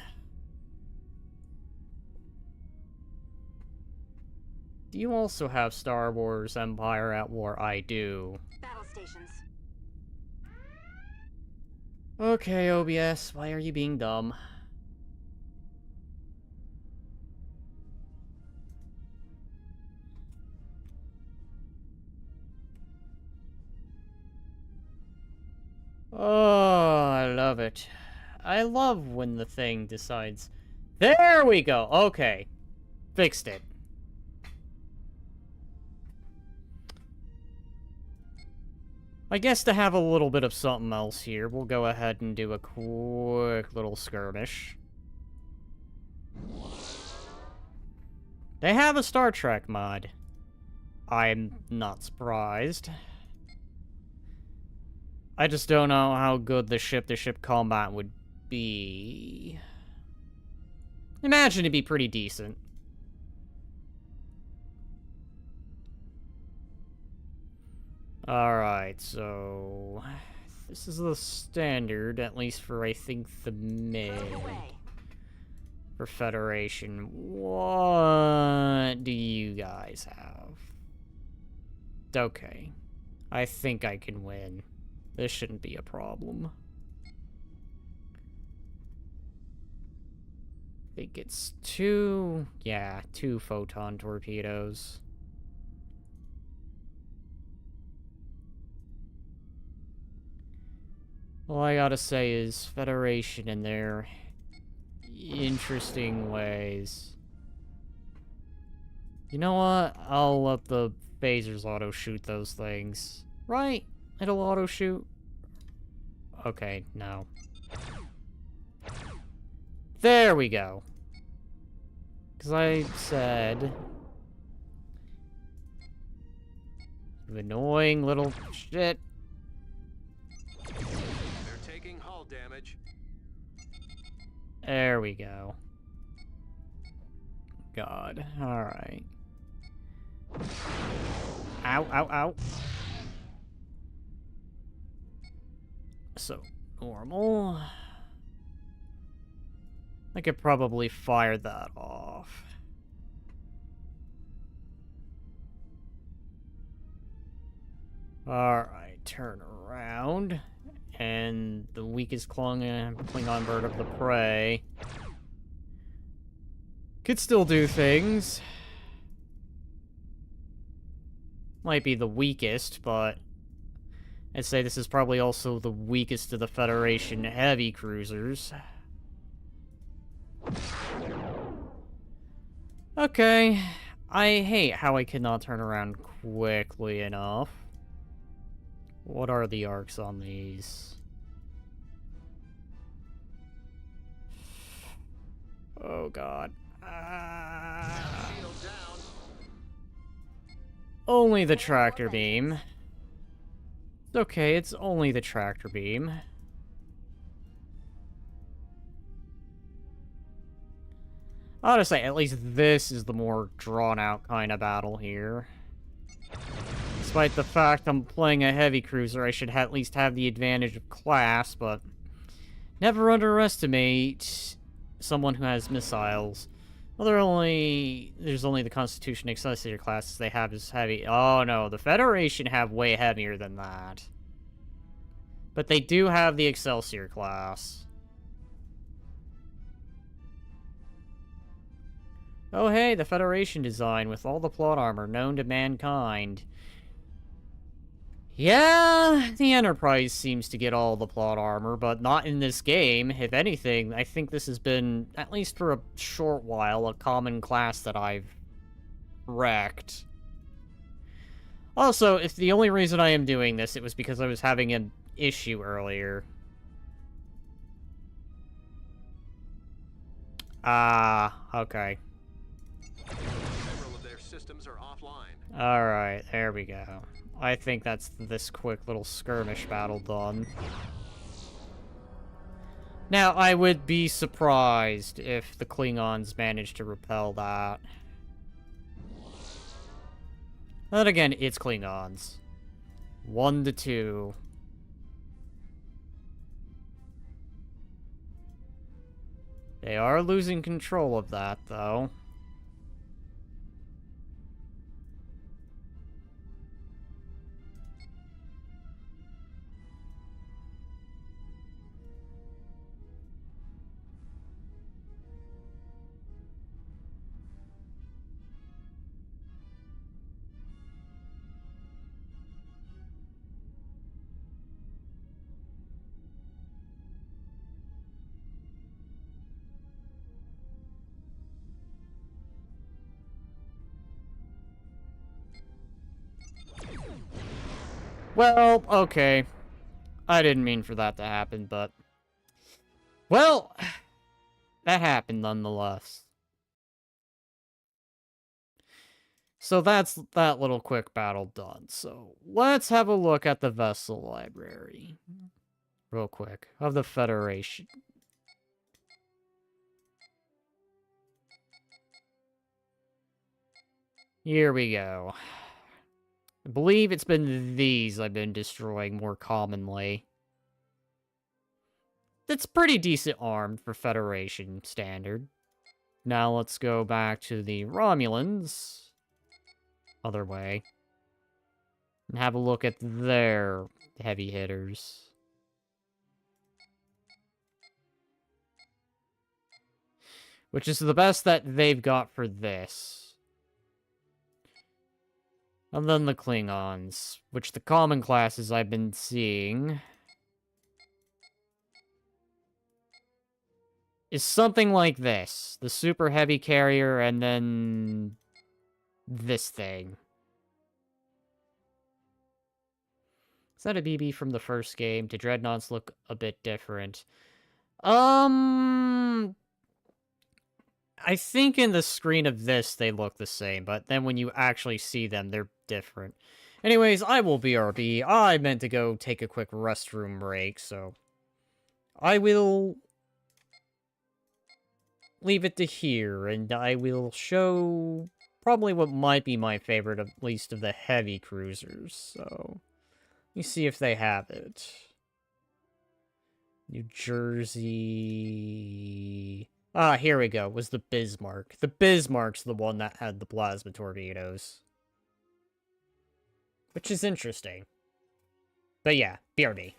Do you also have Star Wars Empire at War? I do. Battle stations. Okay, OBS, why are you being dumb? Oh, I love it. I love when the thing decides. There we go. Okay. Fixed it. I guess to have a little bit of something else here, we'll go ahead and do a quick little skirmish. They have a Star Trek mod. I'm not surprised. I just don't know how good the ship-to-ship combat would be. Imagine it'd be pretty decent. Alright, so... this is the standard, at least for, I think, the mid. For Federation. What do you guys have? Okay. I think I can win. This shouldn't be a problem. I think it's two photon torpedoes. All I gotta say is Federation in their interesting ways. You know what? I'll let the phasers auto-shoot those things. Right? It'll auto-shoot? Okay, no. There we go. Because I said... annoying little shit. They're taking hull damage. There we go. God. Alright. Ow, ow, ow. So, normal. I could probably fire that off. Alright, turn around. And the weakest Klingon bird of the prey could still do things. might be the weakest, but I'd say this is probably also the weakest of the Federation heavy cruisers. Okay, I hate how I cannot turn around quickly enough. What are the arcs on these? Oh god. Only the tractor beam. It's okay, it's only the tractor beam. I ought to say, at least this is the more drawn-out kind of battle here. Despite the fact I'm playing a heavy cruiser, I should at least have the advantage of class, but never underestimate someone who has missiles. Well, there's only the Constitution Excelsior classes they have is heavy. Oh no, the Federation have way heavier than that. But they do have the Excelsior class. Oh hey, the Federation design with all the plot armor known to mankind. Yeah, the Enterprise seems to get all the plot armor, but not in this game. If anything, I think this has been, at least for a short while, a common class that I've wrecked. Also, if the only reason I am doing this, it was because I was having an issue earlier. Okay. Several of their systems are offline. Alright, there we go. I think that's this quick little skirmish battle done. Now, I would be surprised if the Klingons managed to repel that. Then again, it's Klingons. 1-2. They are losing control of that, though. Well, okay. I didn't mean for that to happen, but... Well, that happened nonetheless. So that's that little quick battle done. So let's have a look at the vessel library. Real quick. Of the Federation. Here we go. I believe it's been these I've been destroying more commonly. That's pretty decent armed for Federation standard. Now let's go back to the Romulans. Other way. And have a look at their heavy hitters. Which is the best that they've got for this. And then the Klingons, which the common classes I've been seeing is something like this. The super heavy carrier and then this thing. Is that a BB from the first game? Do Dreadnoughts look a bit different? I think in the screen of this, they look the same, but then when you actually see them, they're different. Anyways, I will BRB. I meant to go take a quick restroom break, so I will leave it to here, and I will show probably what might be my favorite, at least of the heavy cruisers, so let me see if they have it. New Jersey... Ah, here we go, was the Bismarck. The Bismarck's the one that had the plasma torpedoes. Which is interesting. But yeah, BRB.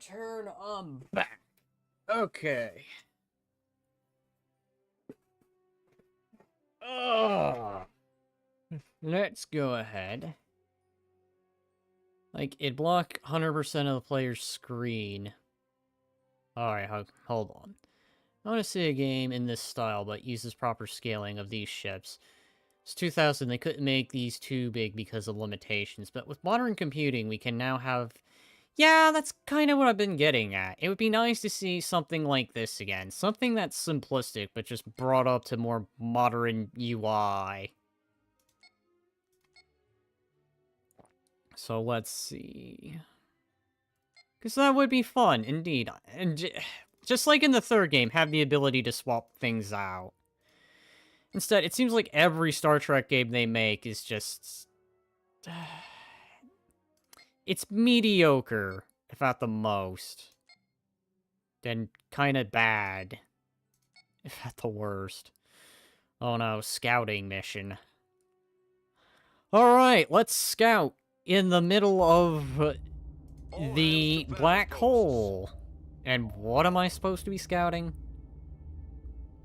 turn, I'm back. Okay. Let's go ahead. Like, it blocked 100% of the player's screen. Alright, hold on. I want to see a game in this style, but uses proper scaling of these ships. It's 2000, they couldn't make these too big because of limitations, but with modern computing, we can now have... Yeah, that's kind of what I've been getting at. It would be nice to see something like this again. Something that's simplistic, but just brought up to more modern UI. So let's see... Because that would be fun, indeed. And just like in the third game, have the ability to swap things out. Instead, it seems like every Star Trek game they make is just... It's mediocre, if at the most. Then kind of bad, if at the worst. Oh no, scouting mission. Alright, let's scout in the middle of the black hole. And what am I supposed to be scouting?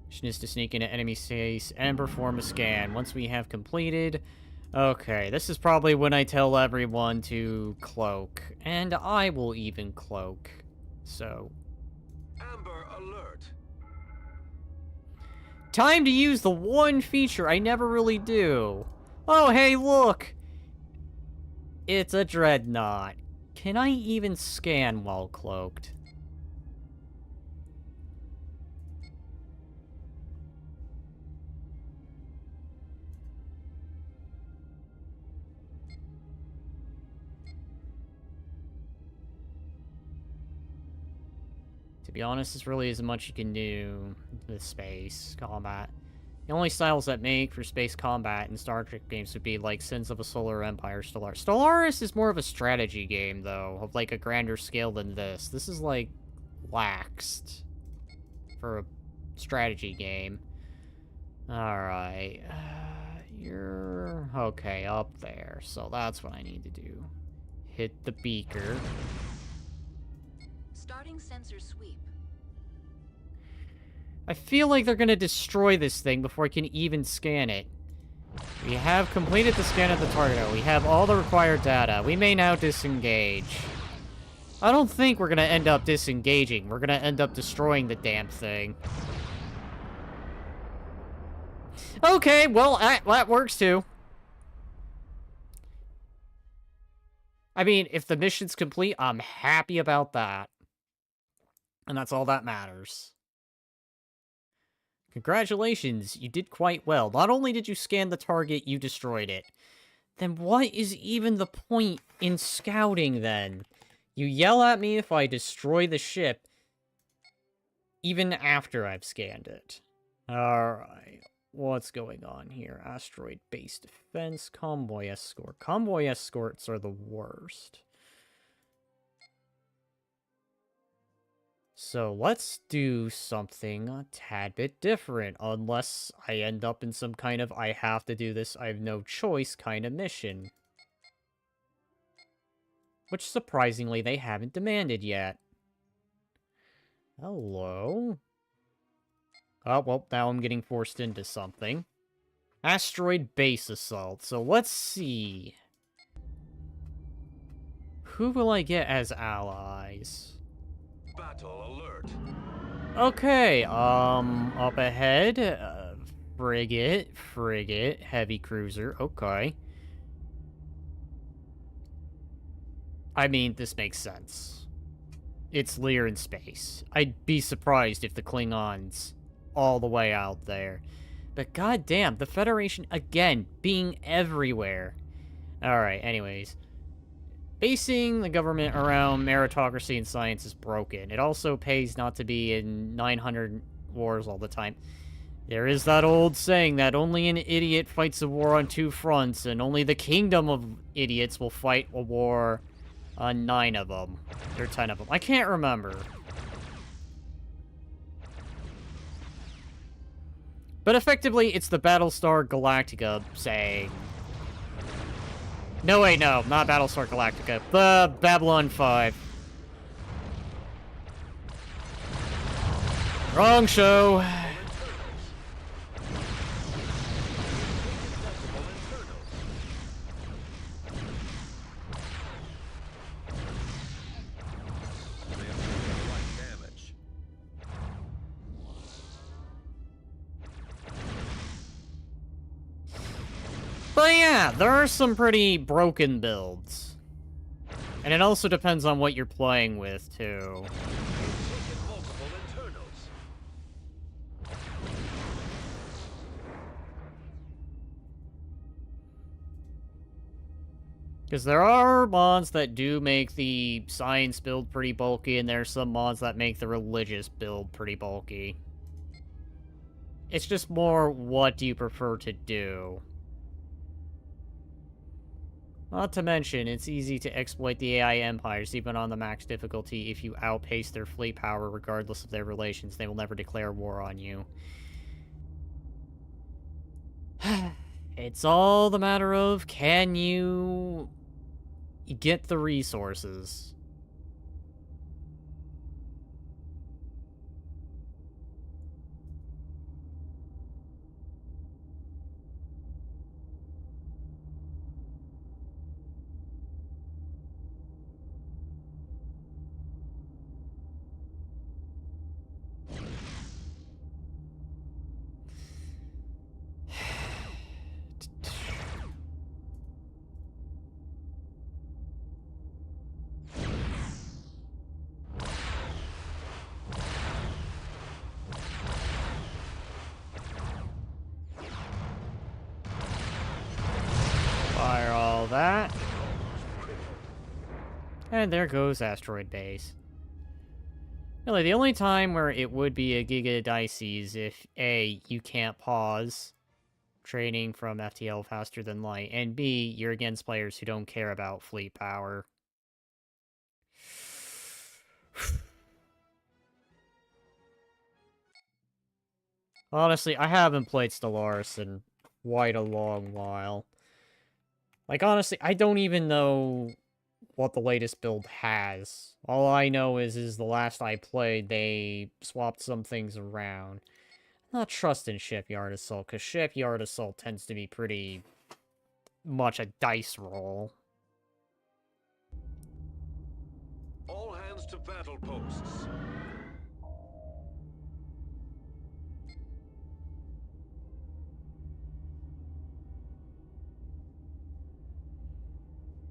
Mission is to sneak into enemy space and perform a scan. Once we have completed... Okay, this is probably when I tell everyone to cloak. And I will even cloak. So... Amber alert. Time to use the one feature I never really do. Oh, hey, look! It's a dreadnought. Can I even scan while cloaked? To be honest, this really isn't much you can do with space combat. The only styles that make for space combat in Star Trek games would be like Sins of a Solar Empire, Stellaris. Stellaris is more of a strategy game, though, of like a grander scale than this. This is like waxed for a strategy game. Alright. You're okay up there, so that's what I need to do. Hit the beaker. Starting sensor sweep. I feel like they're gonna destroy this thing before I can even scan it. We have completed the scan of the target. We have all the required data. We may now disengage. I don't think we're gonna end up disengaging. We're gonna end up destroying the damn thing. Okay, well, that works too. I mean, if the mission's complete, I'm happy about that. And that's all that matters. Congratulations, you did quite well. Not only did you scan the target, you destroyed it. Then what is even the point in scouting, then? You yell at me if I destroy the ship, even after I've scanned it. Alright, what's going on here? Asteroid base defense, convoy escort. Convoy escorts are the worst. So let's do something a tad bit different, unless I end up in some kind of I have to do this, I have no choice kind of mission. Which, surprisingly, they haven't demanded yet. Hello? Oh, well, now I'm getting forced into something. Asteroid base assault, so let's see. Who will I get as allies? Battle alert. Okay, up ahead, frigate, heavy cruiser, okay. I mean, this makes sense. It's Lyran space. I'd be surprised if the Klingons all the way out there. But goddamn, the Federation, again, being everywhere. Alright, anyways. Basing the government around meritocracy and science is broken. It also pays not to be in 900 wars all the time. There is that old saying that only an idiot fights a war on two fronts, and only the kingdom of idiots will fight a war on 9 of them. Or 10 of them. I can't remember. But effectively, it's the Battlestar Galactica saying... No, wait, no. Not Battlestar Galactica. The Babylon 5. Wrong show. But yeah, there are some pretty broken builds. And it also depends on what you're playing with, too. Because there are mods that do make the science build pretty bulky, and there are some mods that make the religious build pretty bulky. It's just more, what do you prefer to do? Not to mention, it's easy to exploit the AI empires, even on the max difficulty. If you outpace their fleet power, regardless of their relations, they will never declare war on you. It's all the matter of, can you get the resources? Fire all that. And there goes Asteroid Base. Really, the only time where it would be a Giga Dicey is if A, you can't pause training from FTL faster than light, and B, you're against players who don't care about fleet power. Honestly, I haven't played Stellaris in quite a long while. Like, honestly, I don't even know what the latest build has. All I know is the last I played, they swapped some things around. I'm not trusting Shipyard Assault, because Shipyard Assault tends to be pretty much a dice roll. All hands to battle posts.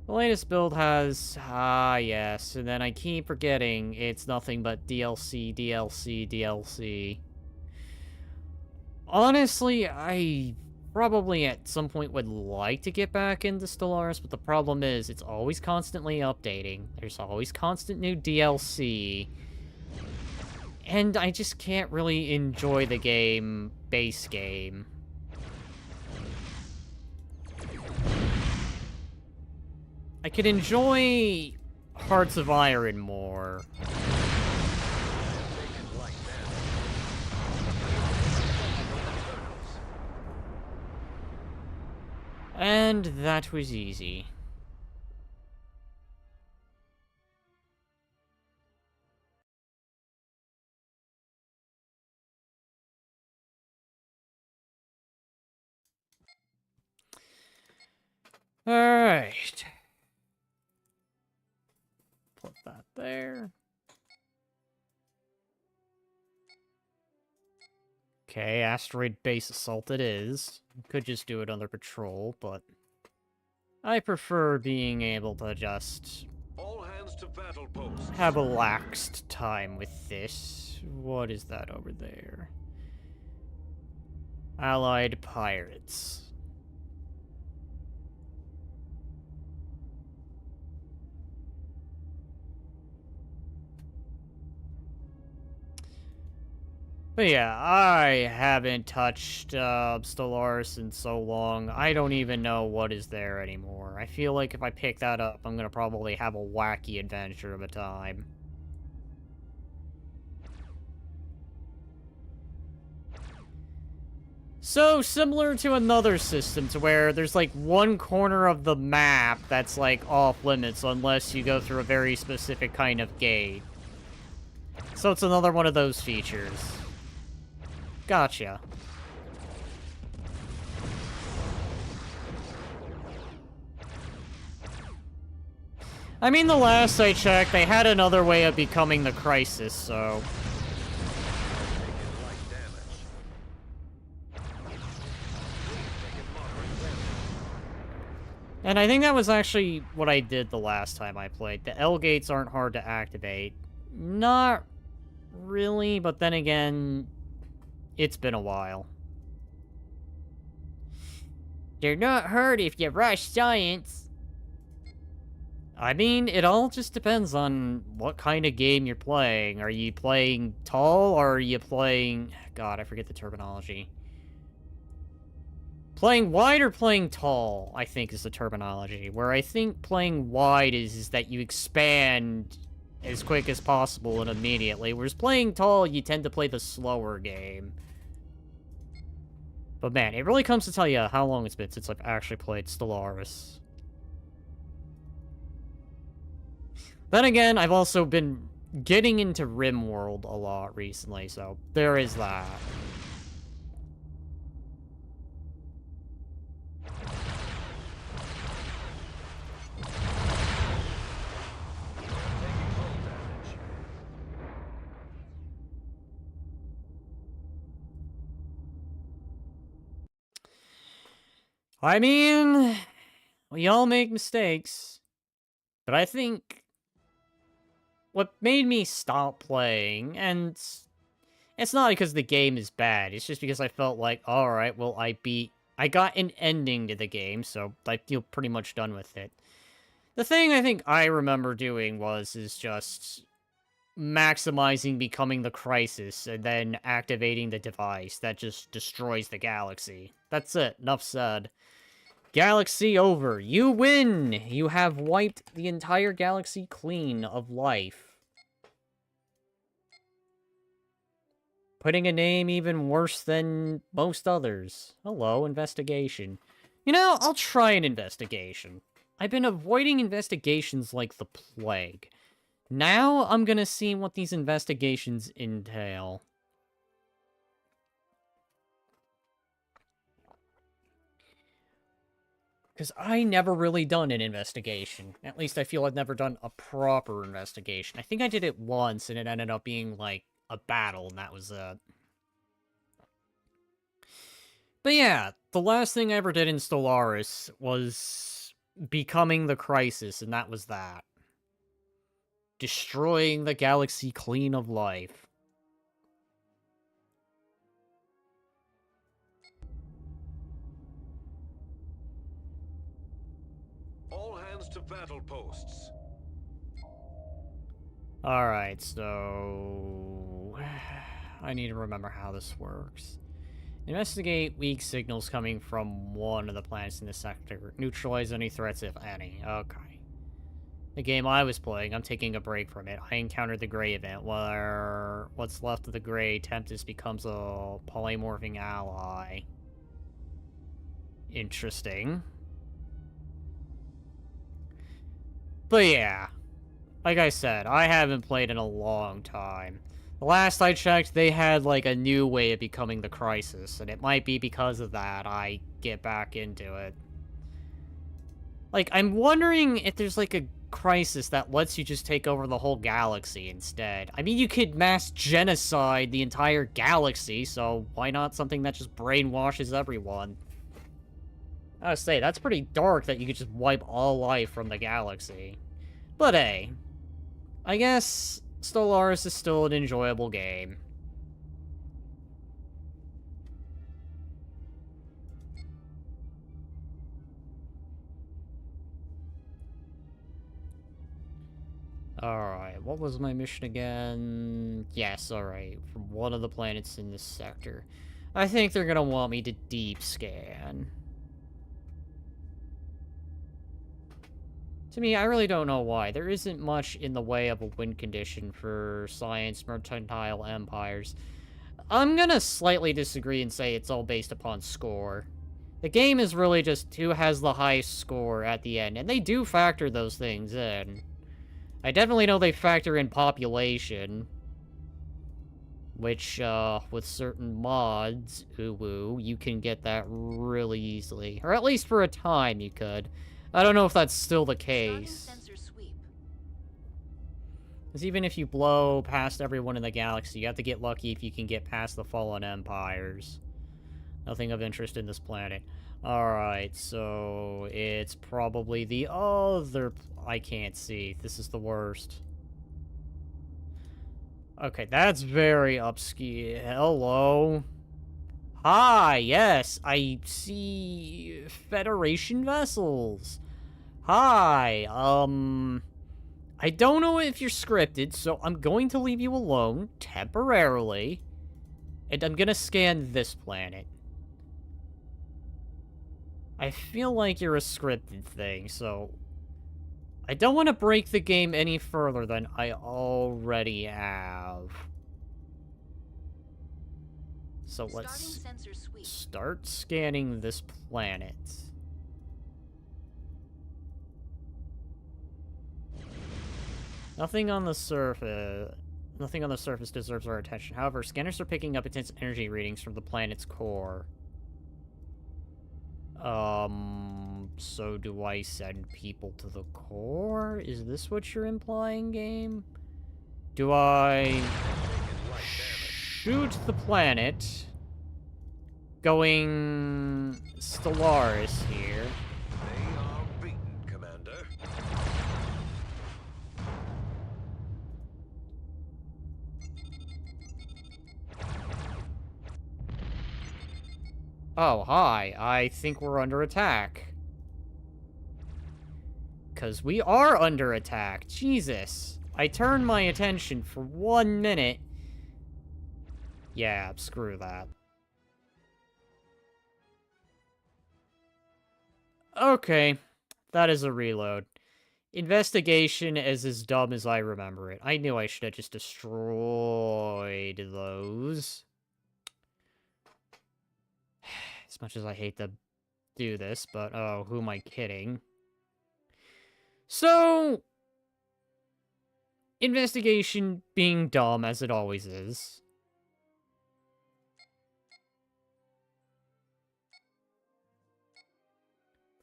The latest build has, yes, and then I keep forgetting it's nothing but DLC, DLC, DLC. Honestly, I probably at some point would like to get back into Stellaris, but the problem is it's always constantly updating. There's always constant new DLC. And I just can't really enjoy the game, base game. I could enjoy Hearts of Iron more. And that was easy. Alright. Put that there. Okay, asteroid base assault it is. Could just do it under patrol, but I prefer being able to just All hands to battle posts. have a laxed time with this. What is that over there? Allied pirates. But yeah, I haven't touched Stellaris in so long, I don't even know what is there anymore. I feel like if I pick that up, I'm gonna probably have a wacky adventure of a time. So, similar to another system, to where there's like one corner of the map that's like off limits unless you go through a very specific kind of gate. So it's another one of those features. Gotcha. I mean, the last I checked, they had another way of becoming the Crisis, so... Taking light damage. Taking moderate damage. And I think that was actually what I did the last time I played. The L gates aren't hard to activate. Not really, but then again, it's been a while. They're not hard if you rush science. I mean, it all just depends on what kind of game you're playing. Are you playing tall, or are you playing... God, I forget the terminology. Playing wide or playing tall, I think, is the terminology. Where I think playing wide is that you expand as quick as possible and immediately. Whereas playing tall, you tend to play the slower game. But man, it really comes to tell you how long it's been since I've actually played Stellaris. Then again, I've also been getting into RimWorld a lot recently, so there is that. Taking hull damage. I mean, we all make mistakes. But I think what made me stop playing, and it's not because the game is bad, it's just because I felt like, alright, well, I got an ending to the game, so I feel pretty much done with it. The thing I think I remember doing is just maximizing becoming the Crisis, and then activating the device that just destroys the galaxy. That's it, enough said. Galaxy over. You win! You have wiped the entire galaxy clean of life. Putting a name even worse than most others. Hello, investigation. You know, I'll try an investigation. I've been avoiding investigations like the plague. Now I'm gonna see what these investigations entail. Because I never really done an investigation. At least I feel I've never done a proper investigation. I think I did it once, and it ended up being, like, a battle, and that was it. But yeah, the last thing I ever did in Stellaris was becoming the Crisis, and that was that. Destroying the galaxy clean of life. All hands to battle posts. Alright, so... I need to remember how this works. Investigate weak signals coming from one of the planets in the sector. Neutralize any threats, if any. Okay. The game I was playing, I'm taking a break from it. I encountered the Grey event, where what's left of the Grey Tempest becomes a polymorphing ally. Interesting. But yeah, like I said, I haven't played in a long time. The last I checked, they had, like, a new way of becoming the Crisis, and it might be because of that I get back into it. Like, I'm wondering if there's, like, a Crisis that lets you just take over the whole galaxy instead. I mean, you could mass genocide the entire galaxy, so why not something that just brainwashes everyone? I would say, that's pretty dark that you could just wipe all life from the galaxy. But hey, I guess Stellaris is still an enjoyable game. Alright, what was my mission again? Yes, alright, from one of the planets in this sector. I think they're gonna want me to deep scan. To me, I really don't know why. There isn't much in the way of a win condition for science mercantile empires. I'm gonna slightly disagree and say it's all based upon score. The game is really just who has the highest score at the end, and they do factor those things in. I definitely know they factor in population. Which, with certain mods, ooh, you can get that really easily. Or at least for a time you could. I don't know if that's still the case. Starting sensor sweep. Because even if you blow past everyone in the galaxy, you have to get lucky if you can get past the fallen empires. Nothing of interest in this planet. Alright, so it's probably the other... I can't see. This is the worst. Okay, that's very obscure. Hello? Hi, yes, I see Federation vessels. Hi, I don't know if you're scripted, so I'm going to leave you alone, temporarily. And I'm gonna scan this planet. I feel like you're a scripted thing, so... I don't want to break the game any further than I already have. So let's start scanning this planet. Nothing on the surface deserves our attention. However, scanners are picking up intense energy readings from the planet's core. So do I send people to the core? Is this what you're implying, game? Do I shoot the planet going Stellaris here? They are beaten, Commander. Oh, hi. I think we're under attack. Because we are under attack. Jesus. I turned my attention for 1 minute. Yeah, screw that. Okay. That is a reload. Investigation is as dumb as I remember it. I knew I should have just destroyed those. As much as I hate to do this, but oh, who am I kidding? So, investigation being dumb as it always is.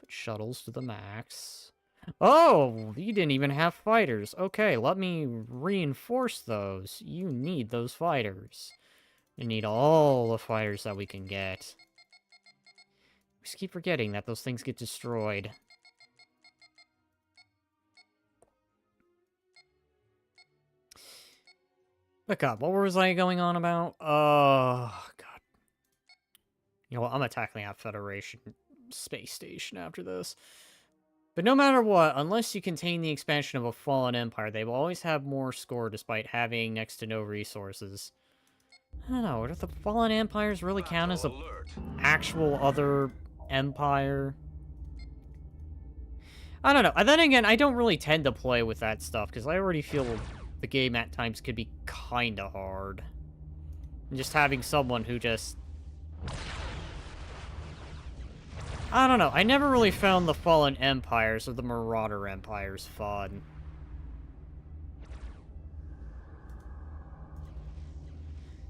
Put shuttles to the max. Oh, you didn't even have fighters. Okay, let me reinforce those. You need those fighters. We need all the fighters that we can get. We just keep forgetting that those things get destroyed. But God, what was I going on about? Oh, God. You know what, I'm attacking that Federation space station after this. But no matter what, unless you contain the expansion of a fallen empire, they will always have more score despite having next to no resources. I don't know, do the fallen empires really count as a actual other empire? I don't know. And then again, I don't really tend to play with that stuff, because I already feel the game at times could be kinda hard. And just having someone who just... I don't know. I never really found the Fallen Empires or the Marauder Empires fun.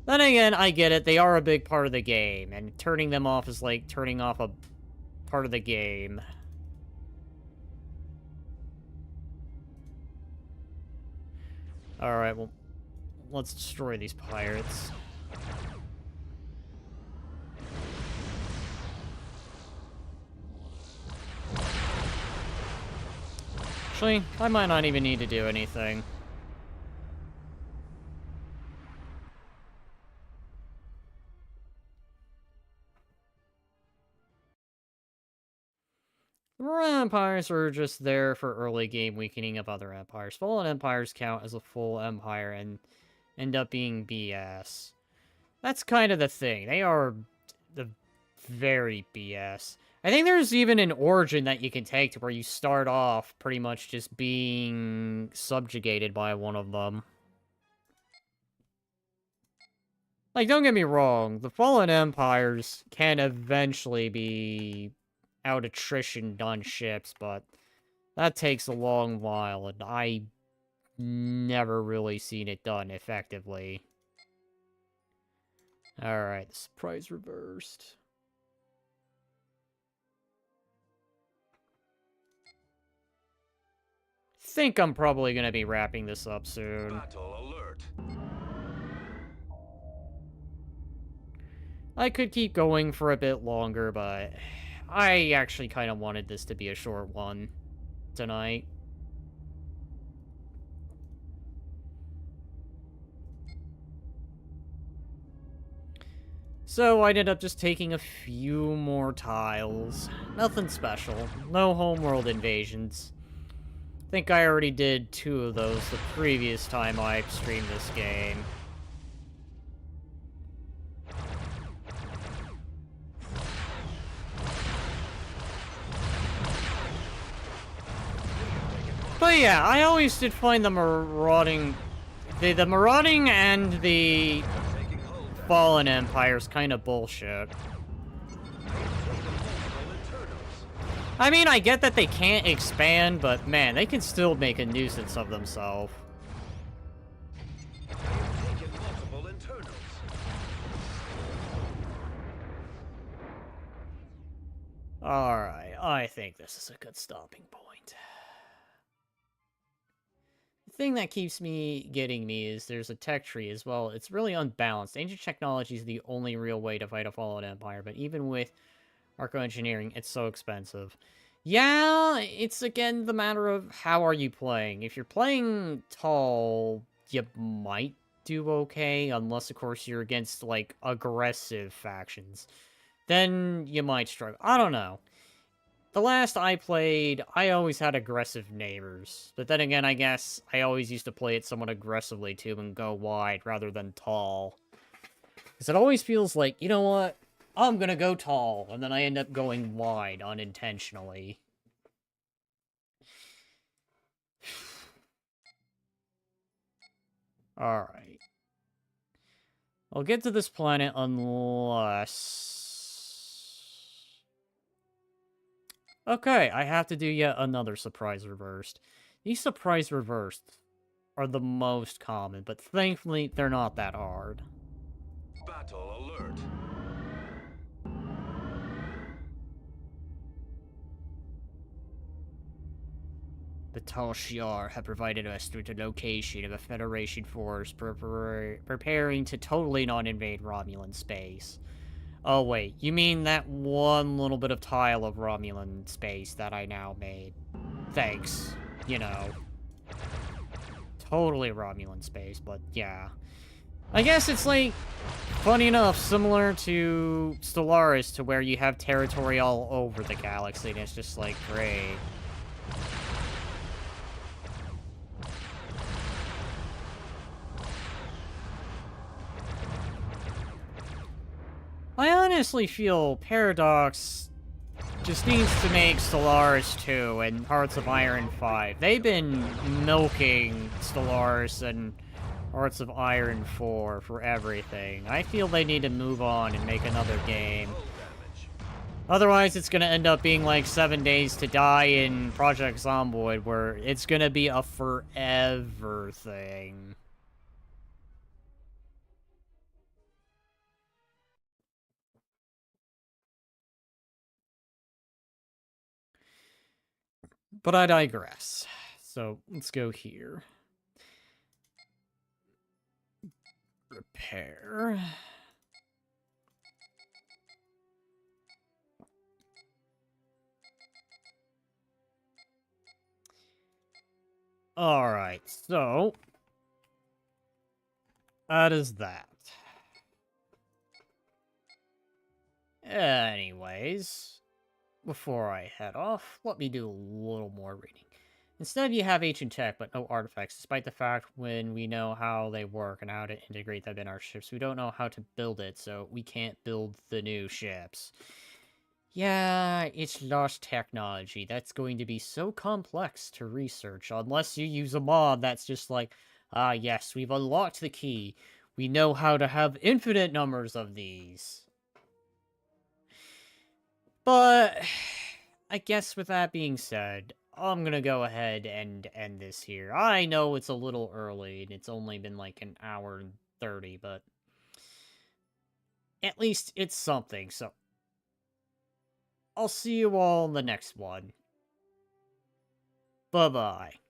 Then again, I get it. They are a big part of the game, and turning them off is like turning off a part of the game. Alright, well, let's destroy these pirates. Actually, I might not even need to do anything. The Romulan empires are just there for early game weakening of other empires. Fallen empires count as a full empire and end up being BS. That's kind of the thing. They are the very BS. I think there's even an origin that you can take to where you start off pretty much just being subjugated by one of them. Like, don't get me wrong, the Fallen Empires can eventually be out attrition on ships, but that takes a long while, and I never really seen it done effectively. Alright, the surprise reversed. Think I'm probably gonna be wrapping this up soon. Battle alert. I could keep going for a bit longer, but I actually kind of wanted this to be a short one tonight. So I ended up just taking a few more tiles. Nothing special. No homeworld invasions. I think I already did 2 of those the previous time I streamed this game. But yeah, I always did find the marauding... The marauding and the Taking hold. Fallen Empire's kind of bullshit. I mean, I get that they can't expand, but man, they can still make a nuisance of themselves. Taking multiple internals. Alright, I think this is a good stopping point. The thing that keeps getting me is there's a tech tree as well. It's really unbalanced. Ancient technology is the only real way to fight a fallen empire, but even with arco-engineering, it's so expensive. Yeah, it's again the matter of how are you playing. If you're playing tall, you might do okay, unless of course you're against like aggressive factions. Then you might struggle. I don't know. The last I played, I always had aggressive neighbors. But then again, I guess I always used to play it somewhat aggressively too and go wide rather than tall. Because it always feels like, you know what? I'm gonna go tall, and then I end up going wide unintentionally. Alright. I'll get to this planet unless... Okay, I have to do yet another surprise reversed. These surprise reversed are the most common, but thankfully they're not that hard. Battle alert. The Tal Shiar have provided us with a location of a Federation force preparing to totally not invade Romulan space. Oh wait, you mean that one little bit of tile of Romulan space that I now made? Thanks, you know. Totally Romulan space, but yeah. I guess it's like, funny enough, similar to Stellaris, to where you have territory all over the galaxy, and it's just like, great. I honestly feel Paradox just needs to make Stellaris 2 and Hearts of Iron 5. They've been milking Stellaris and Hearts of Iron 4 for everything. I feel they need to move on and make another game. Hull damage. Otherwise, it's gonna end up being like 7 Days to Die in Project Zomboid, where it's gonna be a forever thing. But I digress. So, let's go here. Repair. Alright, so... that is that. Anyways, before I head off, let me do a little more reading. Instead, you have ancient tech, but no artifacts, despite the fact when we know how they work and how to integrate them in our ships, we don't know how to build it, so we can't build the new ships. Yeah, it's lost technology. That's going to be so complex to research, unless you use a mod that's just like, ah yes, we've unlocked the key. We know how to have infinite numbers of these. But, I guess with that being said, I'm gonna go ahead and end this here. I know it's a little early, and it's only been like an hour and 30, but... at least it's something, so I'll see you all in the next one. Bye-bye.